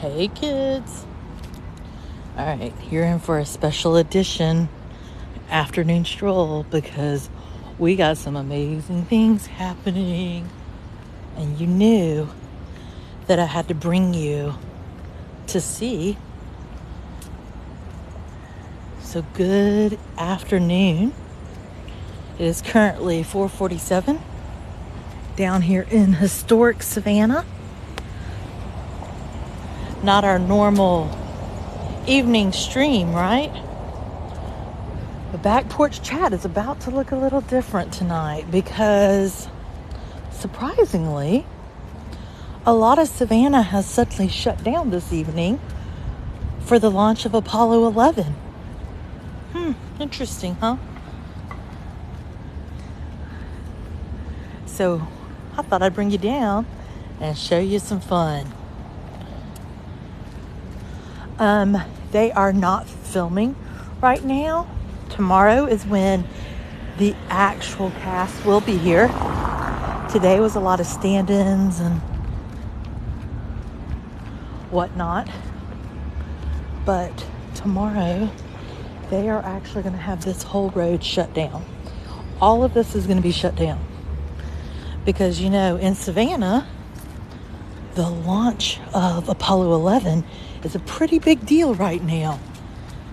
Hey kids. Alright, you're in for a special edition afternoon stroll because we got some amazing things happening. And you knew that I had to bring you to see. So good afternoon. It is currently 4:47 down here in historic Savannah. Not our normal evening stream, right? The back porch chat is about to look a little different tonight because surprisingly, a lot of Savannah has suddenly shut down this evening for the launch of Apollo 11. Interesting, huh? So I thought I'd bring you down and show you some fun. They are not filming right now. Tomorrow is when the actual cast will be here. Today was a lot of stand-ins and whatnot. But tomorrow, they are actually going to have this whole road shut down. All of this is going to be shut down. Because, you know, in Savannah, the launch of Apollo 11 is a pretty big deal right now.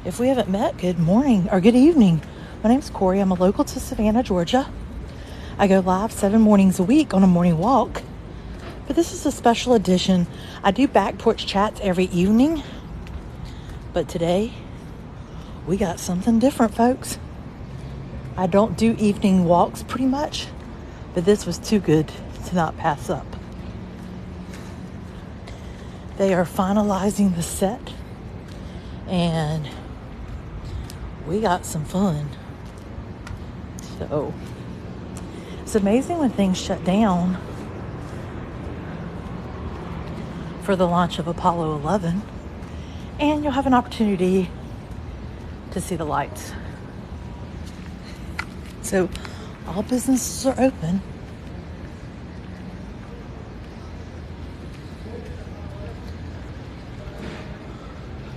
If we haven't met, good morning or good evening. My name's Corey. I'm a local to Savannah, Georgia. I go live 7 mornings a week on a morning walk. But this is a special edition. I do back porch chats every evening. But today, we got something different, folks. I don't do evening walks pretty much, but this was too good to not pass up. They are finalizing the set, and we got some fun. So, it's amazing when things shut down for the launch of Apollo 11, and you'll have an opportunity to see the lights. So, all businesses are open.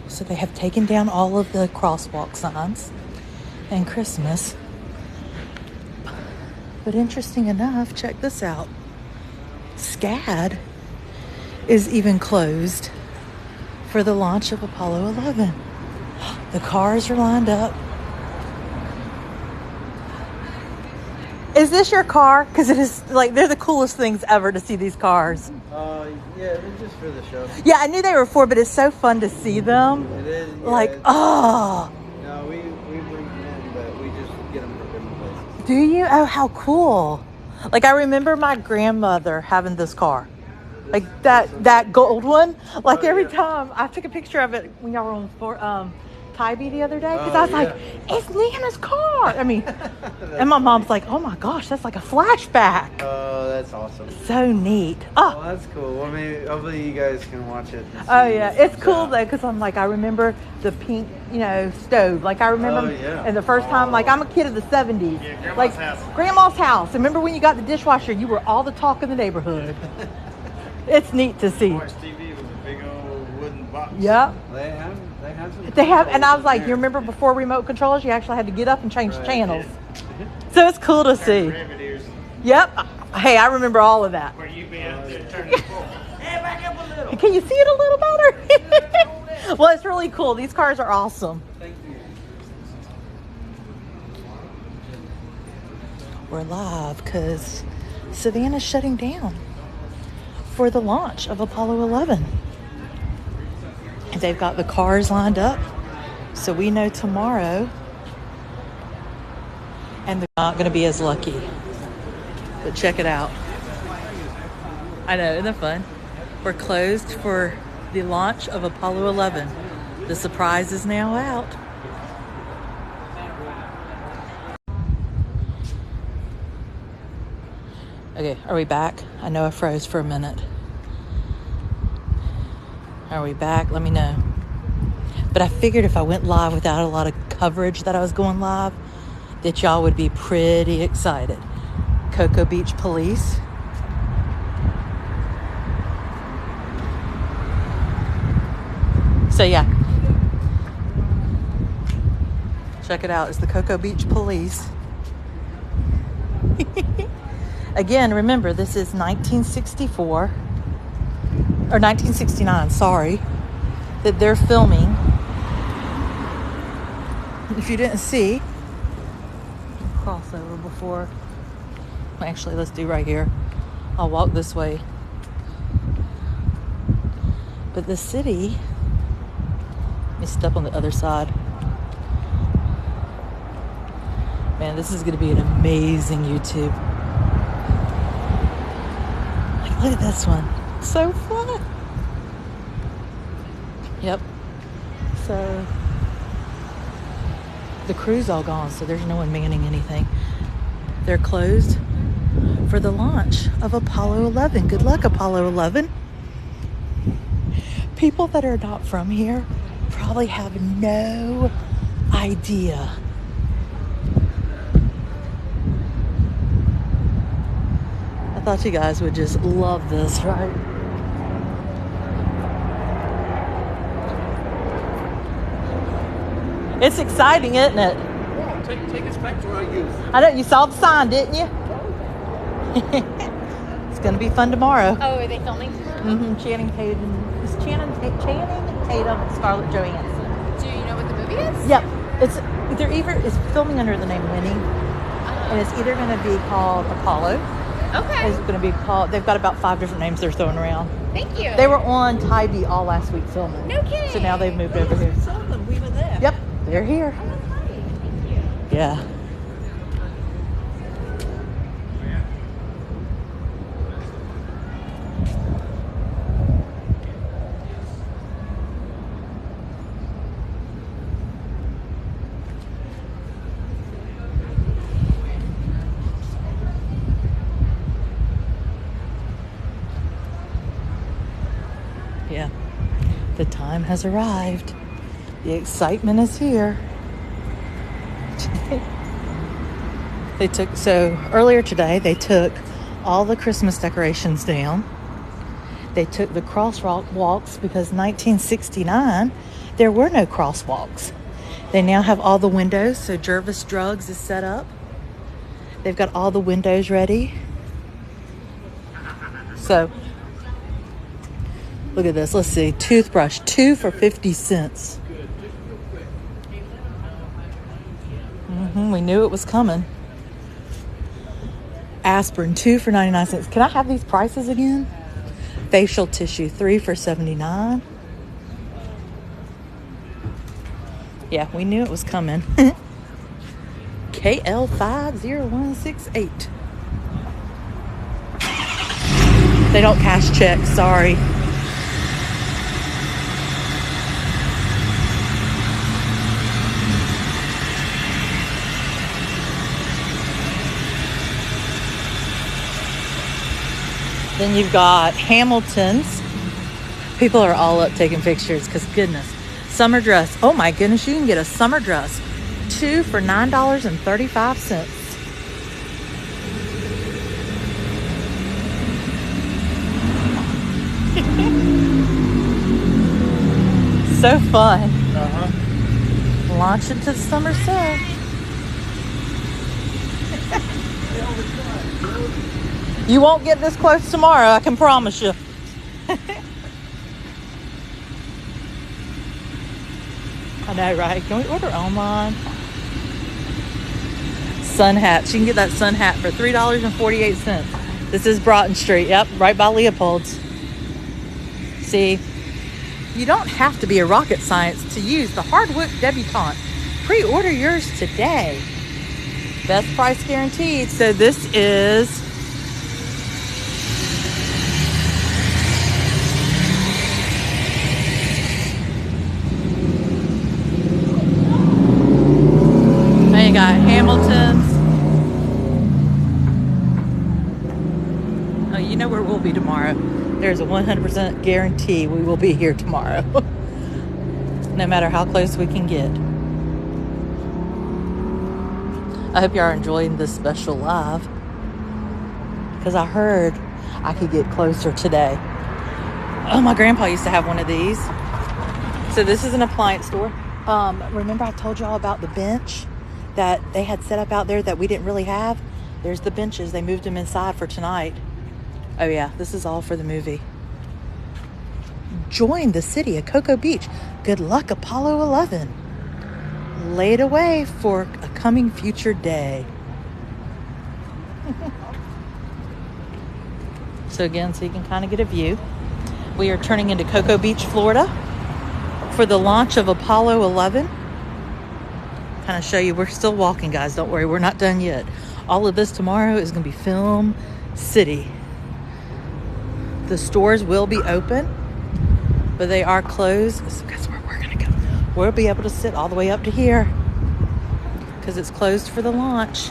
So they have taken down all of the crosswalk signs and Christmas. But interesting enough, check this out. SCAD is even closed for the launch of Apollo 11. The cars are lined up. Is this your car? Because it is like they're the coolest things ever to see these cars. Yeah, they're just for the show. Yeah, I knew they were for, but it's so fun to see them. It is. Yeah, like, oh. No, we bring them in, but we just get them from different places. Do you? Oh, how cool. Like, I remember my grandmother having this car. Like, that gold one. Like, every time, I took a picture of it when y'all were on Tybee the other day, because I was like, it's Nana's car. I mean, and my mom's like, oh my gosh, that's like a flashback. Oh, that's awesome. So neat. Oh, that's cool. Well, maybe hopefully you guys can watch it. Oh yeah, it's cool though, because I'm like, I remember the pink, stove. Like I remember, and the first time, like I'm a kid of the '70s. Yeah, Grandma's like house. Grandma's house. Remember when you got the dishwasher? You were all the talk in the neighborhood. It's neat to see. Watch TV with a big old wooden box. Yep. They have some. And I was like, you remember before remote controllers, you actually had to get up and change channels. So it's cool to see. Rabbit ears. Yep. Hey, I remember all of that. Where you been up there turning the pole. Hey, back up a little. Can you see it a little better? Well, it's really cool. These cars are awesome. Thank you. We're live because Savannah's shutting down for the launch of Apollo 11. And they've got the cars lined up. So we know tomorrow, and they're not going to be as lucky. But check it out. I know, isn't that fun? We're closed for the launch of Apollo 11. The surprise is now out. Okay, are we back? I know I froze for a minute. Are we back? Let me know. But I figured if I went live without a lot of coverage that I was going live, that y'all would be pretty excited. Cocoa Beach Police. So yeah, check it out. It's the Cocoa Beach Police. Again, remember, this is 1964 or 1969, sorry, that they're filming. If you didn't see, cross over before. Actually, let's do right here. I'll walk this way. But the city, let me step on the other side. Man, this is going to be an amazing YouTube. Like, look at this one. So fun. Yep. So the crew's all gone, so there's no one manning anything. They're closed for the launch of Apollo 11. Good luck, Apollo 11. People that are not from here probably have no idea. I thought you guys would just love this, right? It's exciting, isn't it? Yeah, take us back to our youth. I know, you saw the sign, didn't you? It's going to be fun tomorrow. Oh, are they filming? Channing Tatum, and Scarlett Johansson. Do you know what the movie is? Yep, it's filming under the name Winnie, and it's either going to be called Apollo. Okay. It's going to be called. They've got about 5 different names they're throwing around. Thank you. They were on Tybee all last week filming. No kidding. So now they've moved over here. Saw them. We were there. Yep, they're here. Oh, that's nice. Thank you. Yeah. Yeah, the time has arrived. The excitement is here. Earlier today, they took all the Christmas decorations down. They took the crosswalks because 1969, there were no crosswalks. They now have all the windows, so Jervis Drugs is set up. They've got all the windows ready. So, look at this. Let's see. Toothbrush, 2 for 50 cents. We knew it was coming. Aspirin, 2 for 99 cents. Can I have these prices again? Facial tissue, 3 for 79. Yeah, we knew it was coming. KL50168. They don't cash checks, sorry. Then you've got Hamilton's. People are all up taking pictures because goodness. Summer dress. Oh my goodness, you can get a summer dress. 2 for $9.35. So fun. Launch into the summer sale. You won't get this close tomorrow, I can promise you. I know, right? Can we order online? Sun hats. You can get that sun hat for $3.48. This is Broughton Street. Yep, right by Leopold's. See, you don't have to be a rocket science to use the Hardwood Debutante. Pre-order yours today. Best price guaranteed. So this is you got Hamilton's. Oh, you know where we'll be tomorrow. There's a 100% guarantee we will be here tomorrow. No matter how close we can get. I hope you are enjoying this special live. Because I heard I could get closer today. Oh, my grandpa used to have one of these. So this is an appliance store. Remember I told y'all about the bench that they had set up out there that we didn't really have? There's the benches. They moved them inside for tonight. Oh yeah, this is all for the movie. Join the city of Cocoa Beach. Good luck, Apollo 11. Laid away for a coming future day. So again, so you can kind of get a view. We are turning into Cocoa Beach, Florida for the launch of Apollo 11. Kind of show you, we're still walking, guys. Don't worry, we're not done yet. All of this tomorrow is going to be Film City. The stores will be open, but they are closed. So that's where we're going to go. We'll be able to sit all the way up to here because it's closed for the launch.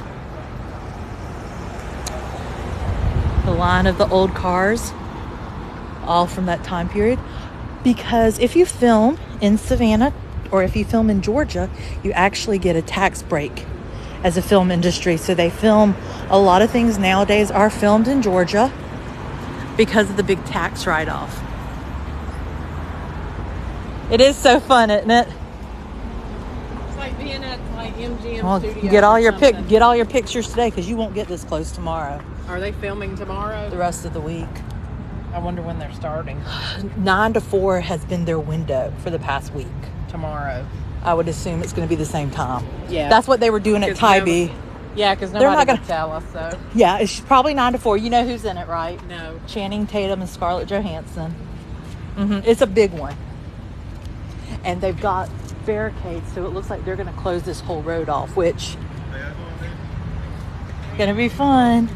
The line of the old cars, all from that time period. Because if you film in Savannah or if you film in Georgia, you actually get a tax break as a film industry. So they film, a lot of things nowadays are filmed in Georgia because of the big tax write-off. It is so fun, isn't it? It's like being at like MGM Well, Studios. get all or your something. get all your pictures today because you won't get this close tomorrow. Are they filming tomorrow? The rest of the week. I wonder when they're starting. 9 to 4 has been their window for the past week. Tomorrow. I would assume it's going to be the same time. Yeah. That's what they were doing at 'Cause Tybee. Yeah, because They're nobody not gonna- can tell us, so. Yeah, it's probably 9 to 4. You know who's in it, right? No. Channing Tatum and Scarlett Johansson. It's a big one. And they've got barricades, so it looks like they're going to close this whole road off, which going to be fun.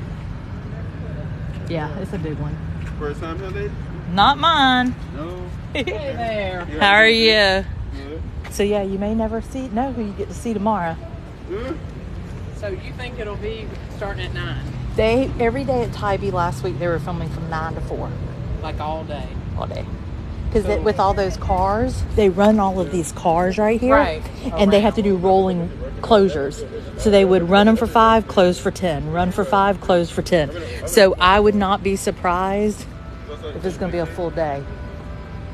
Yeah, it's a big one. First time here, lady? Not mine. No. Hey there. How are you? Good. So yeah, you may never know who you get to see tomorrow. Good. So you think it'll be starting at 9? Every day at Tybee last week, they were filming from 9 to 4 Like all day? all day. Because Cool. with all those cars, they run all of these cars right here. Right. And they have to do rolling closures. So they would run them for 5, close for 10. Run for 5, close for 10. So I would not be surprised if it's going to be a full day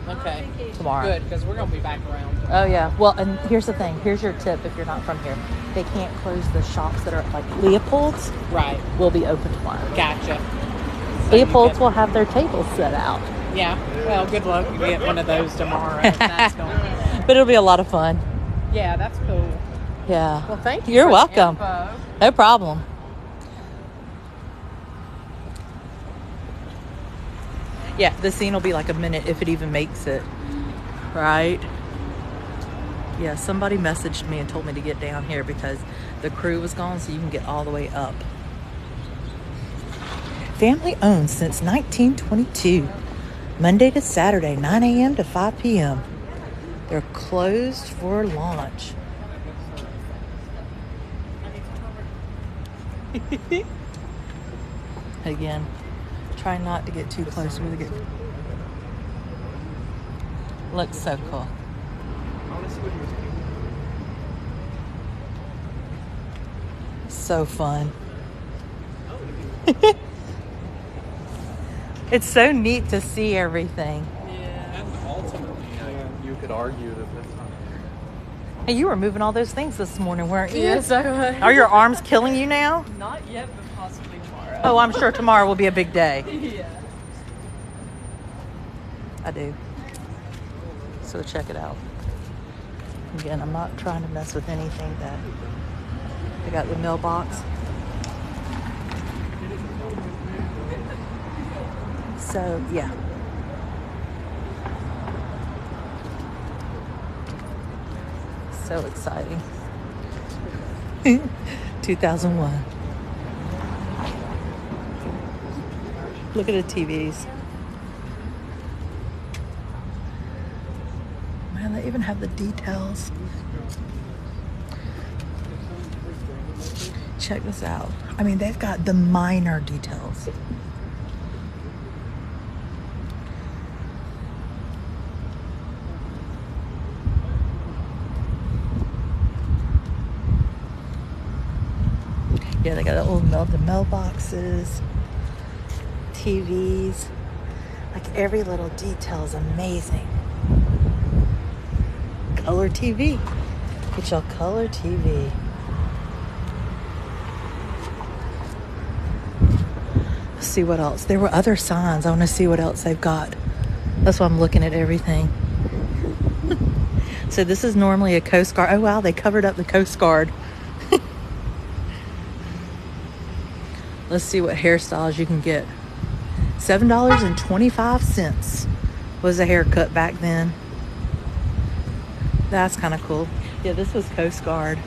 Okay. tomorrow. Good, because we're going to be back around. Oh, yeah. Well, and here's the thing. Here's your tip if you're not from here. They can't close the shops that are like Leopold's. Right. Will be open tomorrow. Gotcha. So you Leopold's get- will have their tables set out. Yeah. Well, good luck. You get one of those tomorrow. That's going But it'll be a lot of fun. Yeah, that's cool. Yeah. Well, thank you. You're for the welcome. info. No problem. Yeah, the scene will be like a minute if it even makes it. Right? Yeah, somebody messaged me and told me to get down here because the crew was gone, so you can get all the way up. Family owned since 1922. Monday to Saturday, 9 a.m. to 5 p.m. They're closed for launch. Again, try not to get too close with it. Looks so cool. So fun. It's so neat to see everything. Yeah. Ultimately, you could argue that that's not. Hey, you were moving all those things this morning, weren't you? Yes, Are your arms killing you now? Not yet, but possibly tomorrow. Oh, I'm sure tomorrow will be a big day. Yeah. I do. So check it out. Again, I'm not trying to mess with anything that I got the mailbox. So yeah. So exciting. 2001. Look at the TVs. Man, they even have the details. Check this out. I mean, they've got the minor details. Yeah, they got all the mailboxes, TVs. Like every little detail is amazing. color TV. Get y'all color TV. Let's see what else. There were other signs. I want to see what else they've got. That's why I'm looking at everything. So this is normally a Coast Guard. Oh wow, they covered up the Coast Guard. Let's see what hairstyles you can get. $7.25 was a haircut back then. That's kind of cool. Yeah, this was Coast Guard.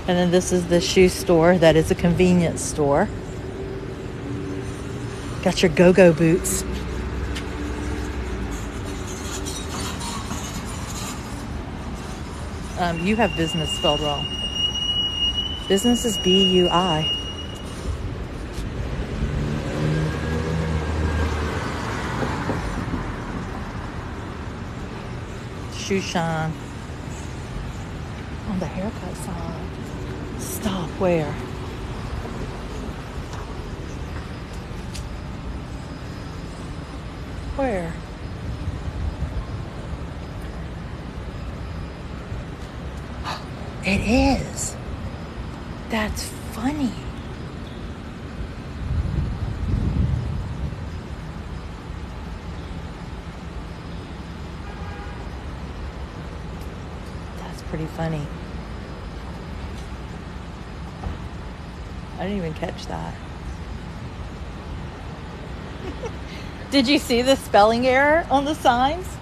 And then this is the shoe store that is a convenience store. Got your go-go boots. You have business spelled wrong. Business is B-U-I. Shoe shine. On the haircut side. Stop, where? Where? It is. That's funny. That's pretty funny. I didn't even catch that. Did you see the spelling error on the signs?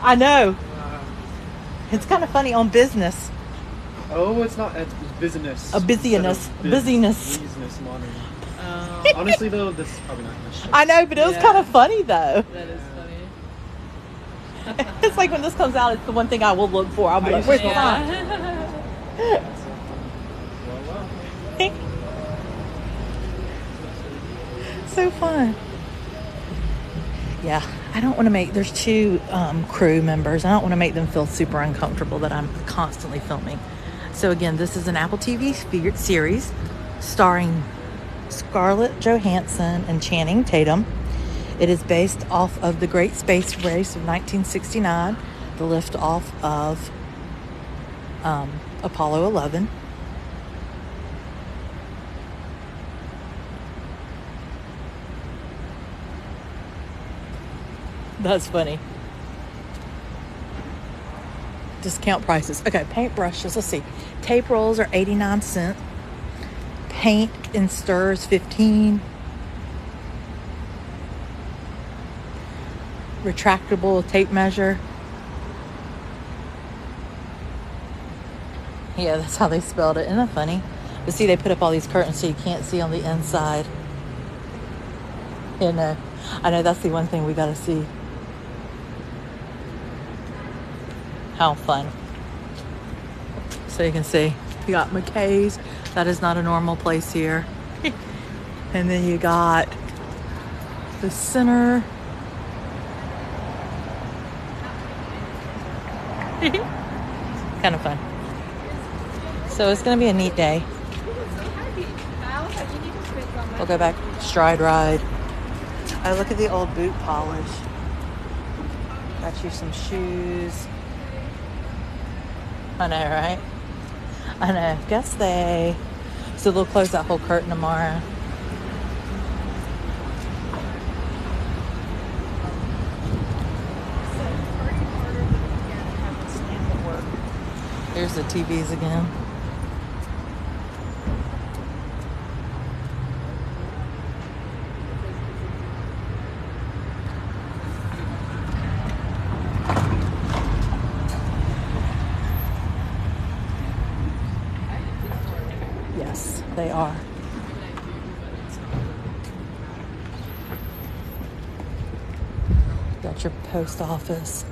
I know. It's kind of funny on business. Oh, it's not. It's business. A busyness. Busyness. Business modern. Honestly, though, this is probably not going to show. I know, but it was kind of funny though. That is funny. It's like when this comes out, it's the one thing I will look for. I'll be like, where's the sign? So fun. Yeah, I don't want to make, there's two crew members. I don't want to make them feel super uncomfortable that I'm constantly filming. So again, this is an Apple TV series starring Scarlett Johansson and Channing Tatum. It is based off of the Great Space Race of 1969, the lift off of Apollo 11. That's funny. Discount prices. Okay, paint brushes. Let's see. Tape rolls are 89 cents. Paint and stirs 15. Retractable tape measure. Yeah, that's how they spelled it. Isn't that funny? But see, they put up all these curtains so you can't see on the inside. You know, I know that's the one thing we got to see. How fun. So you can see, you got McKay's. That is not a normal place here. And then you got the center. Kind of fun. So it's going to be a neat day. We'll go back stride ride. I look at the old boot polish. Got you some shoes. I know, right? I know. Guess they. So they'll close that whole curtain tomorrow. Here's the TVs again. Yes, they are. Got your post office.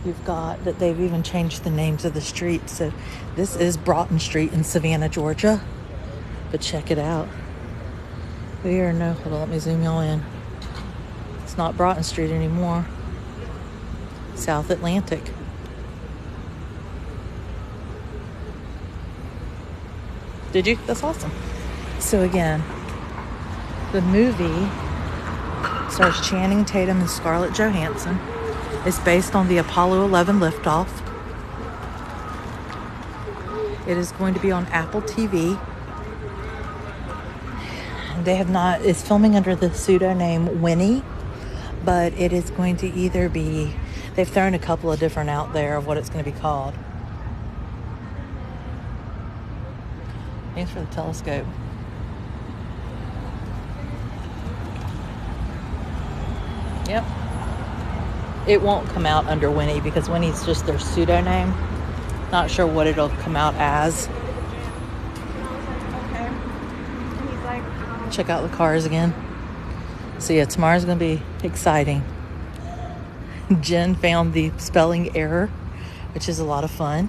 You've got that they've even changed the names of the streets. So this is Broughton Street in Savannah, Georgia. But check it out. We are no, hold on, let me zoom y'all in. It's not Broughton Street anymore. South Atlantic. Did you? That's awesome. So again, the movie stars Channing Tatum and Scarlett Johansson. It's based on the Apollo 11 liftoff. It is going to be on Apple TV. They have not, it's filming under the pseudonym Winnie, but it is going to either be, they've thrown a couple of different out there of what it's going to be called. Thanks for the telescope. Yep. It won't come out under Winnie because Winnie's just their pseudonym. Not sure what it'll come out as. Okay. He's like, Check out the cars again. So yeah, tomorrow's going to be exciting. Jen found the spelling error, which is a lot of fun.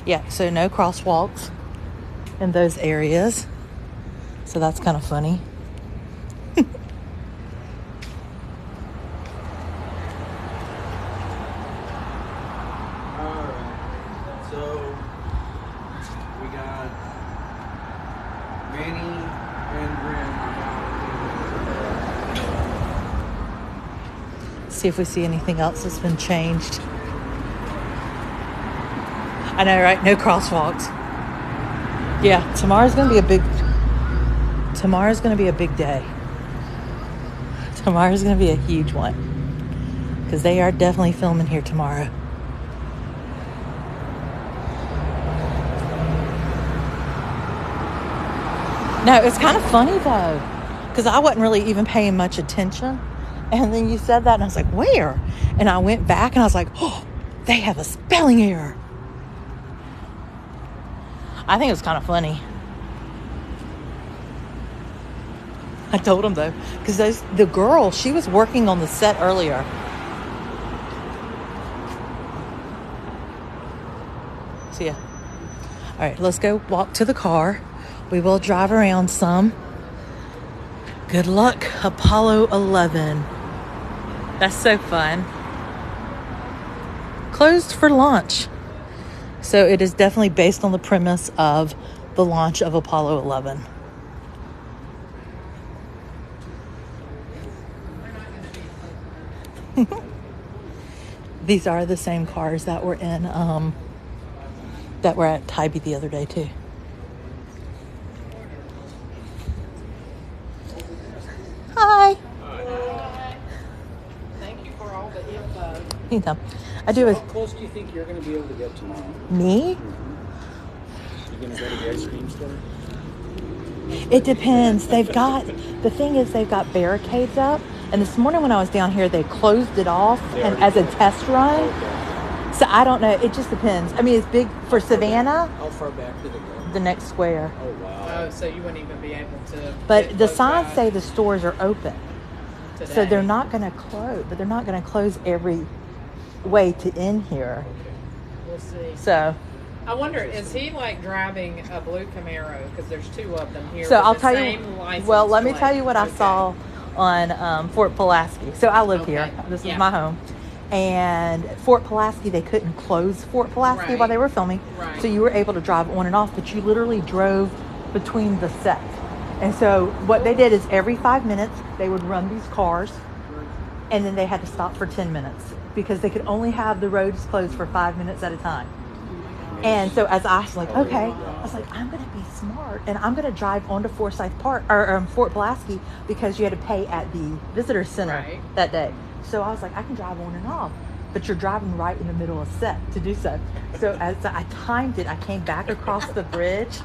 Yeah, so no crosswalks in those areas. So that's kind of funny. Alright. So we got Manny and Ren. See if we see anything else that's been changed. I know, right? No crosswalks. Yeah, tomorrow's going to be a big day. Tomorrow's going to be a huge one. Because they are definitely filming here tomorrow. No, it's kind of funny though. Because I wasn't really even paying much attention. And then you said that and I was like, where? And I went back and I was like, oh, they have a spelling error. I think it was kind of funny. I told him though, because the girl, she was working on the set earlier. So yeah. All right, let's go walk to the car. We will drive around some. Good luck, Apollo 11. That's so fun. Closed for launch. So it is definitely based on the premise of the launch of Apollo 11. These are the same cars that were in that were at Tybee the other day too. Hi. Thank you for all the info. You know, I do. How close do you think you're going to be able to get tomorrow? Me? You going to go to the ice cream store? It depends. The thing is they've got barricades up. And this morning when I was down here, they closed it off and as a test run. Okay. So I don't know. It just depends. I mean, it's big for Savannah, How far back did it go? the next square. Oh, wow. Oh, so you wouldn't even be able to. But get the close signs by say the stores are open. today. So they're not going to close. But they're not going to close every way to in here. We'll see. So I wonder, is he like driving a blue Camaro? Because there's two of them here. So with I'll the tell same you. license Well, let me plate. tell you what I Okay. saw on Fort Pulaski. So I live here. Okay. This is Yeah. my home. And Fort Pulaski, they couldn't close Fort Pulaski Right. while they were filming. Right. So you were able to drive on and off, but you literally drove between the sets. And so what they did is every 5 minutes, they would run these cars and then they had to stop for 10 minutes because they could only have the roads closed for 5 minutes at a time. And so as I was like, okay, I was like, I'm going to be smart and I'm going to drive onto Forsyth Park or Fort Pulaski because you had to pay at the visitor center Right. that day. So I was like, I can drive on and off, but you're driving right in the middle of set to do so. So as I timed it, I came back across the bridge.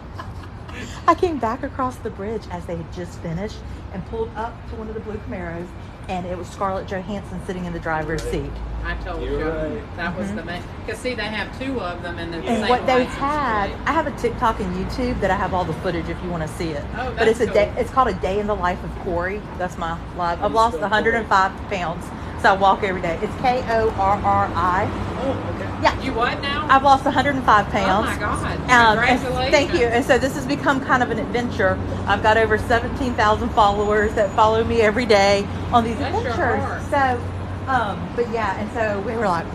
I came back across the bridge as they had just finished and pulled up to one of the blue Camaros, and it was Scarlett Johansson sitting in the driver's seat. I told You're you right. that was the main. Because see, they have two of them in the And same what they license had, plate. I have a TikTok and YouTube that I have all the footage if you want to see it. Oh, but it's that's a day. cool. It's called A Day in the Life of Corey. That's my live. How I've do you lost spell 105 pounds, so I walk every day. It's Korri. Oh, okay. Yeah, You what now? I've lost 105 Oh pounds. my God! And Congratulations! thank you. And so this has become kind of an adventure. I've got over 17,000 followers that follow me every day on these Bless your adventures. heart. So, but yeah, and so we were like,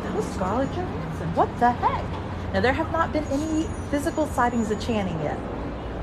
that was Scarlett Johansson. What the heck? Now, there have not been any physical sightings of Channing yet.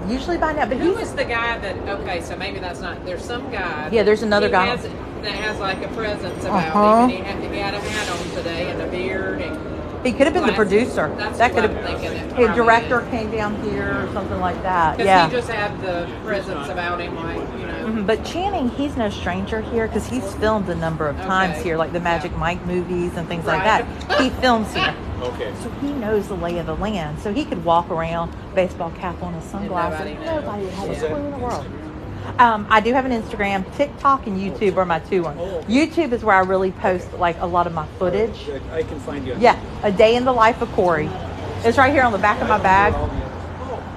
Usually by now, but Who he's is the guy that? Okay, so maybe that's not. There's some guy. Yeah, there's another guy. that has like a presence about Uh-huh. him, and he had a hat on today and a beard and. He could have been the glasses. producer. That's That what could I'm have. thinking. It A probably director is. came down here or something like that. Because Yeah. he just had the presence about him, like, you know. Mhm. But Channing, he's no stranger here because he's filmed a number of times Okay. here, like the Magic Yeah. Mike movies and things like Right. that. He films here. Okay. So he knows the lay of the land. So he could walk around, baseball cap on, his sunglasses. nobody knows. Nobody would have Is a that- clue in the world. I do have an Instagram. TikTok and YouTube are my two ones. Oh. YouTube is where I really post like a lot of my footage. I can find you. Yeah, a day in the life of Corey. It's right here on the back of my bag. Oh,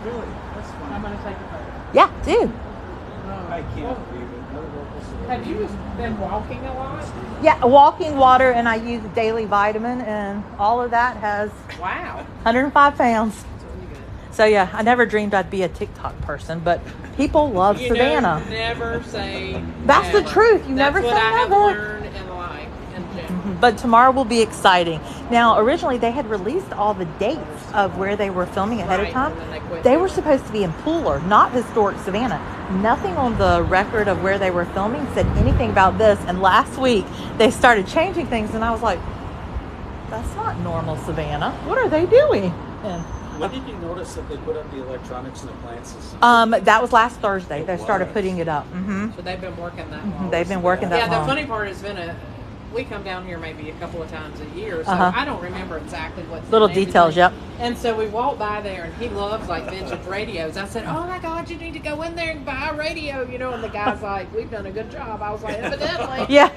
really? That's I'm fun. gonna take a photo. Yeah, do. I can't believe it. No local celebrity. Have you been walking a lot? Yeah, walking water, and I use daily vitamin, and all of that has Wow. 105 pounds. So yeah, I never dreamed I'd be a TikTok person, but people love You Savannah. know, never say. That's the never. truth. You That's never what say I have never. learned in life in general. But tomorrow will be exciting. Now, originally they had released all the dates of where they were filming ahead of Right, time. and then they quit They doing were it. supposed to be in Pooler, not historic Savannah. Nothing on the record of where they were filming said anything about this. And last week they started changing things, and I was like, "That's not normal Savannah. What are they doing?" And When did you notice that they put up the electronics and appliances? that was last Thursday. They started putting it up. So they've been working that long. They've been working that Yeah, the long. funny part has been we come down here maybe a couple of times a year, so Uh-huh. I don't remember exactly what's Little in details, everything. yep. And so we walk by there, and he loves like vintage radios. I said, "Oh my God, you need to go in there and buy a radio," you know. And the guy's like, "We've done a good job." I was like, "Evidently." Yeah.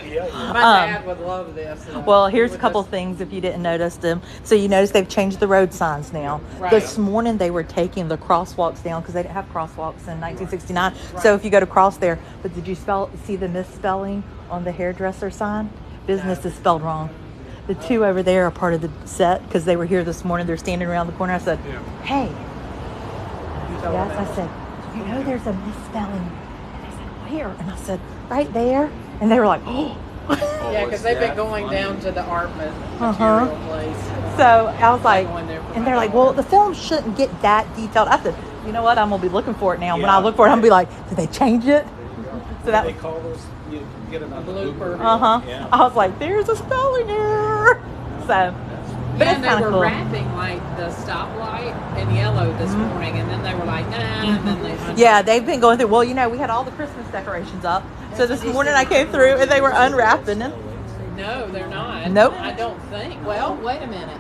My dad would love this. Well, here's He a would couple just- things if you didn't notice them. So you notice they've changed the road signs now. Right. This morning they were taking the crosswalks down because they didn't have crosswalks in 1969. Right. So if you go to cross there, but did you see the misspelling on the hairdresser sign? Business is spelled wrong. The two over there are part of the set because they were here this morning. They're standing around the corner. I said, "Hey." Yes, I said, "You know there's a misspelling." And they said, "Where?" And I said, "Right there." And they were like, "Oh." Yeah, because they've been that going funny? down to the art Uh-huh. material place. So I was like, Going there for and my they're like, daughter. well, the film shouldn't get that detailed. I said, you know what? I'm gonna be looking for it now. When I Yeah. look for it, I'm gonna be like, did they change it? So that They call those, you get them on the Blooper. uh-huh. Yeah. I was like, there's a spelling error. So, but Yeah, it's and they kind were of cool. wrapping like the stoplight in yellow this morning, and then they were like, nah, and then they Yeah, they've been going through. Well, you know, we had all the Christmas decorations up. So this morning I came through and they were unwrapping them. No, they're not. Nope. I don't think. Well, wait a minute.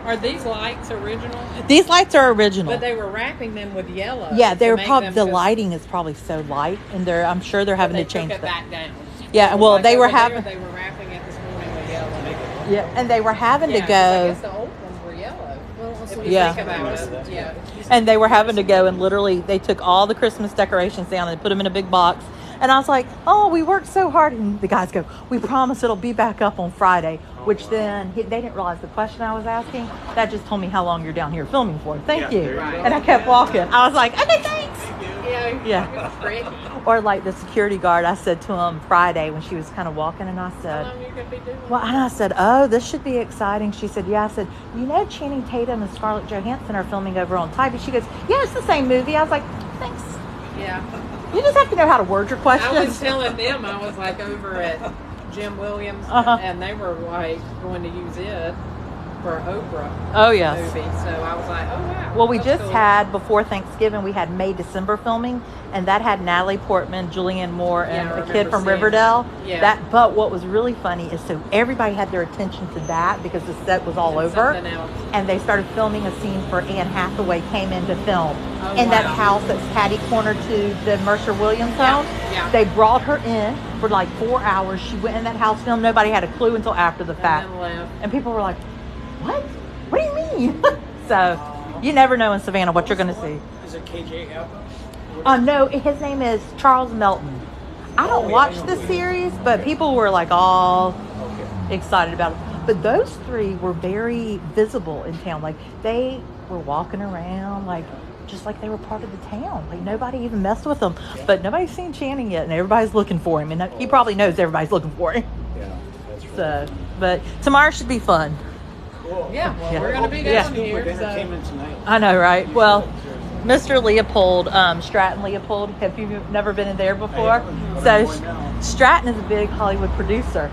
Are these lights original? These lights are original. But they were wrapping them with yellow. Yeah, they to were make probably them the just- lighting is probably so light, and I'm sure they're having they to change took it that. back down. Yeah, well, Like they were over there, having. They were wrapping it this morning with yellow. Yeah, and they were having Yeah, to 'cause I go. guess the old ones were yellow. If you Yeah. think about it, yeah. And they were having to go and literally they took all the Christmas decorations down and put them in a big box. And I was like, oh, we worked so hard. And the guys go, we promise it'll be back up on Friday. Which then they didn't realize the question I was asking. That just told me how long you're down here filming for. Thank Yeah, you. there you go. And I kept walking. I was like, okay, thanks. Yeah. Yeah. Tricky. Or like the security guard, I said to him Friday when she was kind of walking, and I How said, long you gonna be doing? well, and I said, oh, this should be exciting. She said, yeah. I said, you know, Channing Tatum and Scarlett Johansson are filming over on Tybee. She goes, yeah, it's the same movie. I was like, thanks. Yeah. You just have to know how to word your I was questions. telling them I was like over at Jim Williams, Uh-huh. and they were like going to use it for Oprah Oh, yes. movie. So I was like, oh wow. Well, we that's just cool. had, before Thanksgiving, we had May, December filming, and that had Natalie Portman, Julianne Moore, and Yeah, I a kid remember from seeing Riverdale. that. Yeah. But what was really funny is so everybody had their attention to that because the set was all And over. something else. And they started filming a scene for Anne Hathaway came in to film Oh, in that wow. house that's catty corner to the Mercer Williams Yeah, home. yeah. They brought her in for like 4 hours. She went in that house, filmed. Nobody had a clue until after the fact. And then left. And people were like, what? What do you mean? So you never know in Savannah what you're going to see. Is it KJ Appa? No, his name is Charles Melton. I don't Oh, yeah, watch I know the who he is. series, but people were like all Okay. excited about it. But those three were very visible in town. Like they were walking around like just like they were part of the town. Like nobody even messed with them. But nobody's seen Channing yet, and everybody's looking for him. And he probably knows everybody's looking for him. Yeah, that's right. So, but tomorrow should be fun. Yeah, Yeah, Yeah. we're gonna be Yeah. down For here. dinner So. came in tonight. I know, right? Well, Mr. Leopold, Stratton Leopold, have you never been in there before? haven't, but So I'm going now. Stratton is a big Hollywood producer.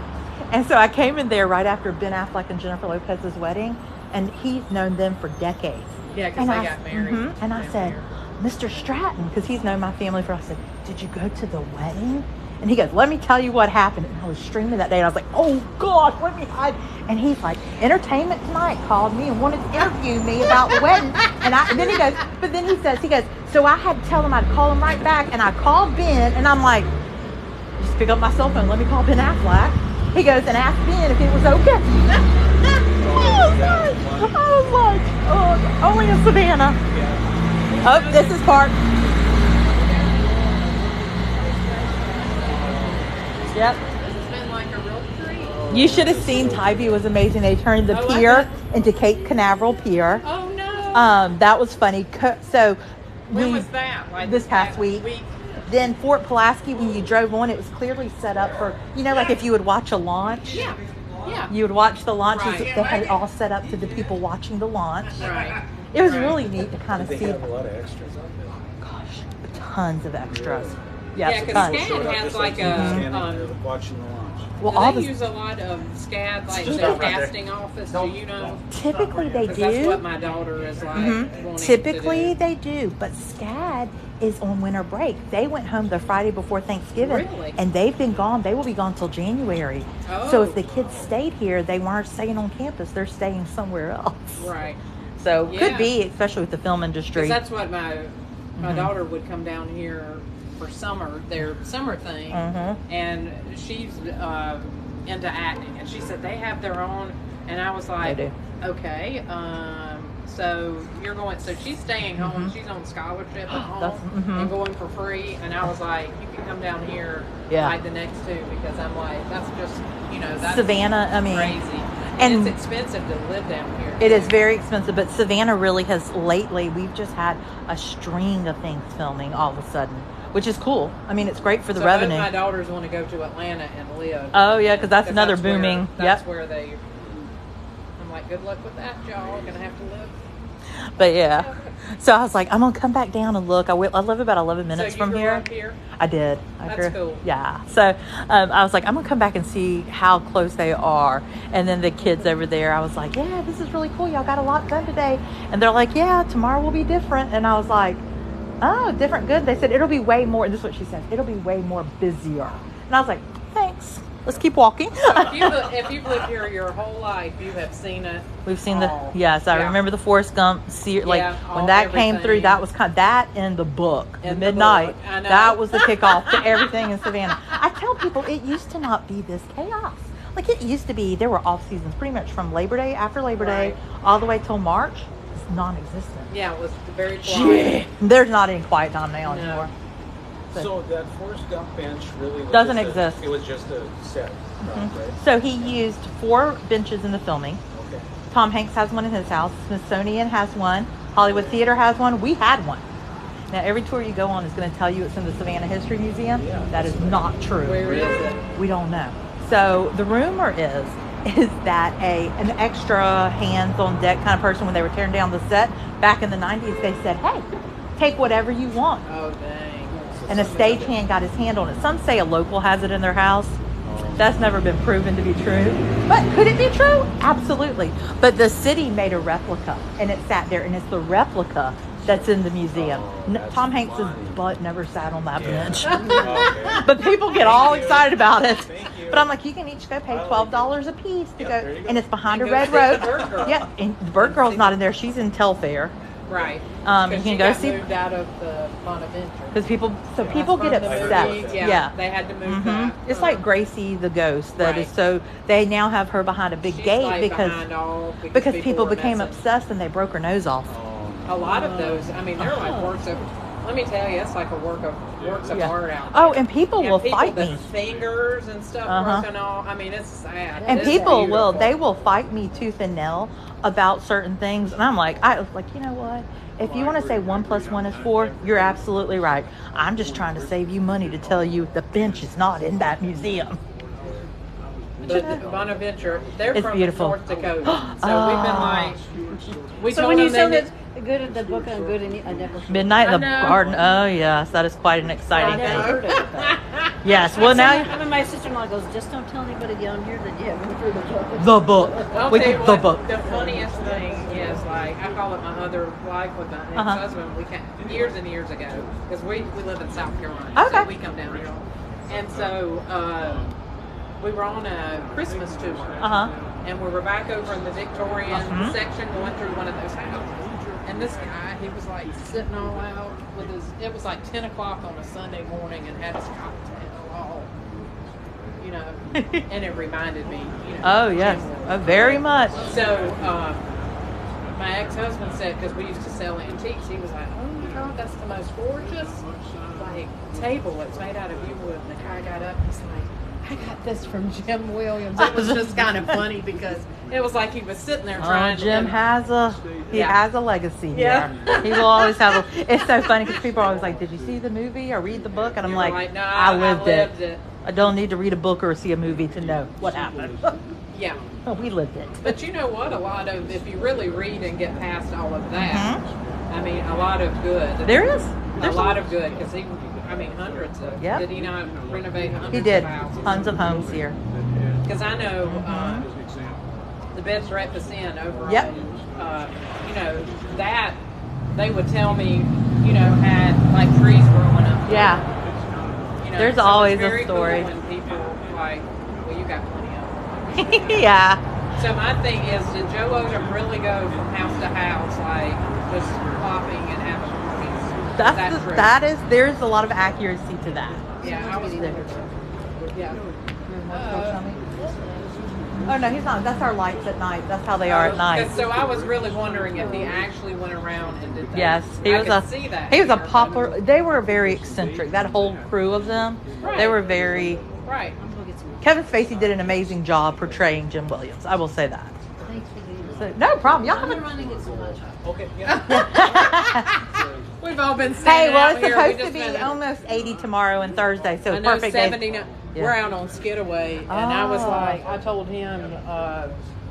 And so I came in there right after Ben Affleck and Jennifer Lopez's wedding, and he's known them for decades. Yeah, because And they I- got married. And I down said, here. Mr. Stratton, because he's known my family for, I said, did you go to the wedding? And he goes, let me tell you what happened. And I was streaming that day, and I was like, oh, God, let me hide. And he's like, Entertainment Tonight called me and wanted to interview me about the wedding. And then he goes, but then he goes, so I had to tell him I'd call him right back. And I called Ben, and I'm like, just pick up my cell phone, let me call Ben Affleck. He goes, and ask Ben if it was okay. I was like, oh, only in Savannah. Oh, this is Park. Yep. It's been like a real treat. You should have seen Tybee was amazing. They turned the Oh, I pier into Cape Canaveral Pier. Oh no. That was funny. So When was that? Like this past week. Then Fort Pulaski, when you drove on, it was clearly set up for, like if you would watch a launch. Yeah. Yeah. You would watch the launches. Right. They had it all set up to the people watching the launch. Right. It was Right. really neat to kind of They see. have a lot of extras on there. Gosh, tons of extras. Yeah, Yes, 'cause tons. SCAD Showed up has just like you were a, standing there watching the launch. Well, Do all they the use a lot of SCAD, like Stop their right there. casting office? Do you know? typically they 'Cause that's what do. my daughter is like. Mhm. wanting Typically to do. they do, but SCAD is on winter break. They went home the Friday before Thanksgiving, Really? and they've been gone. They will be gone till January. So Oh. if the kids stayed here, they weren't staying on campus. They're staying somewhere else. Right. So Yeah. could be, especially with the film industry. Because that's what my Mhm. daughter would come down here for summer, their summer thing, Mhm. and she's into acting, and she said they have their own, and I was like, They okay, so you're going, so she's staying home, Mhm. she's on scholarship at home That's- mhm. and going for free, and I was like, you can come down here Yeah. like the next two, because I'm like, that's just, that's Savannah, I mean, crazy, and- and it's expensive to live down here. It is very expensive, but Savannah really has lately, we've just had a string of things filming all of a sudden, which is cool. I mean, it's great for the So revenue. both my daughters want to go to Atlanta and live. Oh, yeah, 'cause that's another where- booming- That's yep. where they. I'm like, good luck with that, y'all. Gonna have to live. But yeah, so I was like, I'm gonna come back down and look. I live about 11 minutes so you from grew here. Up here. I did. That's cool. Yeah. So I was like, I'm gonna come back and see how close they are. And then the kids over there, I was like, yeah, this is really cool. Y'all got a lot done today. And they're like, yeah, tomorrow will be different. And I was like, oh, different, good. They said it'll be way more. And this is what she said. It'll be way more busier. And I was like, thanks. Let's keep walking. If you've lived here your whole life, you have seen it. We've seen all. yes, I Yeah. remember the Forrest Gump, like Yeah, when all- that came through, everything. that was that in the book, In the the Midnight, book, I know. that was the kickoff to everything in Savannah. I tell people it used to not be this chaos. Like it used to be, there were off seasons pretty much from Labor Day, after Labor Day, Right. all the way till March. It's non-existent. Yeah, it was very quiet. There's not any quiet time now No. anymore. So that Forrest Gump bench really was Doesn't just exist. It was just a set, right? So he used 4 benches in the filming. Okay. Tom Hanks has one in his house. Smithsonian has one. Hollywood Theater has one. We had one. Now, every tour you go on is going to tell you it's in the Savannah History Museum. Yeah. That is not true. Where is it? We don't know. So the rumor is that an extra hands on deck kind of person, when they were tearing down the set back in the 90s, they said, hey, take whatever you want. Oh dang. And a stagehand got his hand on it. Some say a local has it in their house. That's never been proven to be true. But could it be true? Absolutely. But the city made a replica, and it sat there, and it's the replica that's in the museum. that's Tom Hanks' funny. butt never sat on that bench. Okay. But people get all you. excited about it. Thank you. But I'm like, you can each go pay $12 a piece to Yep, go. there you go. And it's behind a And go red see road. the Bird Girl. Yeah, and the Bird Girl's not in there. She's in Telfair. Right. You 'Cause can she go got see, moved out of the Bonaventure. because people That's get from the upset. movie. Yeah, they had to move that. It's like Gracie the ghost that is Right. so they now have her behind a big She's gate like because behind all, people were became messing. obsessed and they broke her nose off. A lot of those, I mean, they're like works of. Let me tell you, it's like a works of Yeah. art out. Oh, and people will people, fight the me. fingers and stuff Uh-huh. broken off. I mean, it's sad. And It is people beautiful. they will fight me tooth and nail about certain things, and I'm like, you know what? If you want to say 1 + 1 is 4, you're absolutely right. I'm just trying to save you money to tell you the bench is not in that museum. Bonaventure. They're It's from beautiful. North Dakota, so we've been like, we So told when you them saw they that good at the book on good and I never Midnight in I the know. Garden. Oh yes, that is quite an I exciting never thing. heard of it. though. Yes. Well, now I mean, my sister-in-law goes, just don't tell anybody down here that you haven't heard the book. the book. I'll We tell you did the what, book. the funniest thing is, like, I call it my other life with my ex-husband. We came years and years ago, because we live in South Carolina, Okay. so we come down here. And so we were on a Christmas tour, and we were back over in the Victorian section going through one of those houses. And this guy, he was like sitting all out with his, it was like 10 o'clock on a Sunday morning and had his cocktail all, you know, and it reminded me, you know. Oh yes, very much. So, my ex-husband said, because we used to sell antiques, he was like, oh my God, that's the most gorgeous, like, table. It's made out of wood. And the guy got up and he's like, I got this from Jim Williams. It was just kind of funny because it was like he was sitting there trying Jim to... has a legacy Yeah. here. He will always have a. It's so funny because people are always like, "Did you see the movie or read the book?" And I'm You're like, no, I lived it. it. I don't need to read a book or see a movie to know what happened. Yeah. We lived it. But you know what? A lot of, if you really read and get past all of that, I mean, a lot of good. There is. A lot of good, because he, I mean, hundreds of, Yep. did he not renovate hundreds He did. of houses? Tons of homes here. Because I know the Beds Breakfast Inn over Yep. on, you know, that, they would tell me, you know, had like trees growing up. Yeah. You know, There's so always it's a very story. Cool when people like, well, you got plenty of them. Yeah. So my thing is, did Joe Odom really go from house to house, like just popping and having parties? There's a lot of accuracy to that. Yeah, I was there. Yeah. Oh no, he's not. That's our lights at night. That's how they are at night. So I was really wondering if he actually went around and did that. Yes, he was see that he was a here, popular. They were very eccentric. That whole crew of them. Right. They were very. Right. Kevin Spacey did an amazing job portraying Jim Williams. I will say that. Thanks for doing So, no problem. Y'all I'm have running it so much. Okay, yeah. We've all been Hey, standing well, out it's here. supposed We to just be been- almost 80 tomorrow and Thursday, so I know perfect day. 79. Yeah. We're out on Skidaway, and I was Oh. like, I told him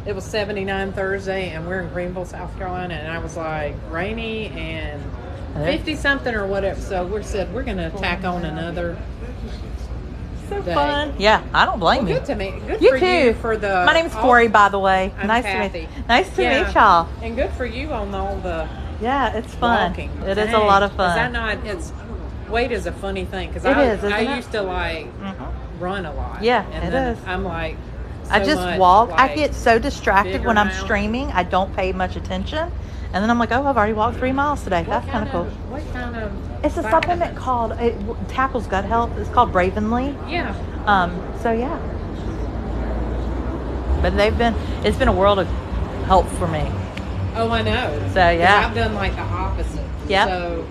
it was 79 Thursday, and we're in Greenville, South Carolina, and I was like, rainy and 50 something or whatever. So we said we're gonna tack on another. So day. fun. Yeah, I don't blame Well, you. good to me. Good You for too. you for the. My name's Corey, by the way. I'm nice Kathy. to meet. Nice to Yeah. meet y'all. And good for you on all the Yeah, it's fun. walking. It is a lot of Is fun. that not? It's weight is a funny thing because It I is, isn't I it? used to like run a lot. Yeah, and it then is. I'm like. I so just much, walk. I like, get so distracted bigger when I'm now. streaming. I don't pay much attention. And then I'm like, oh, I've already walked 3 miles today. That's kind of cool. What kind of? It's a supplement called, it tackles gut health. It's called Bravenly. Yeah. So yeah. But it's been a world of help for me. Oh, I know. So, 'Cause yeah. I've done like the opposite. Yep. So,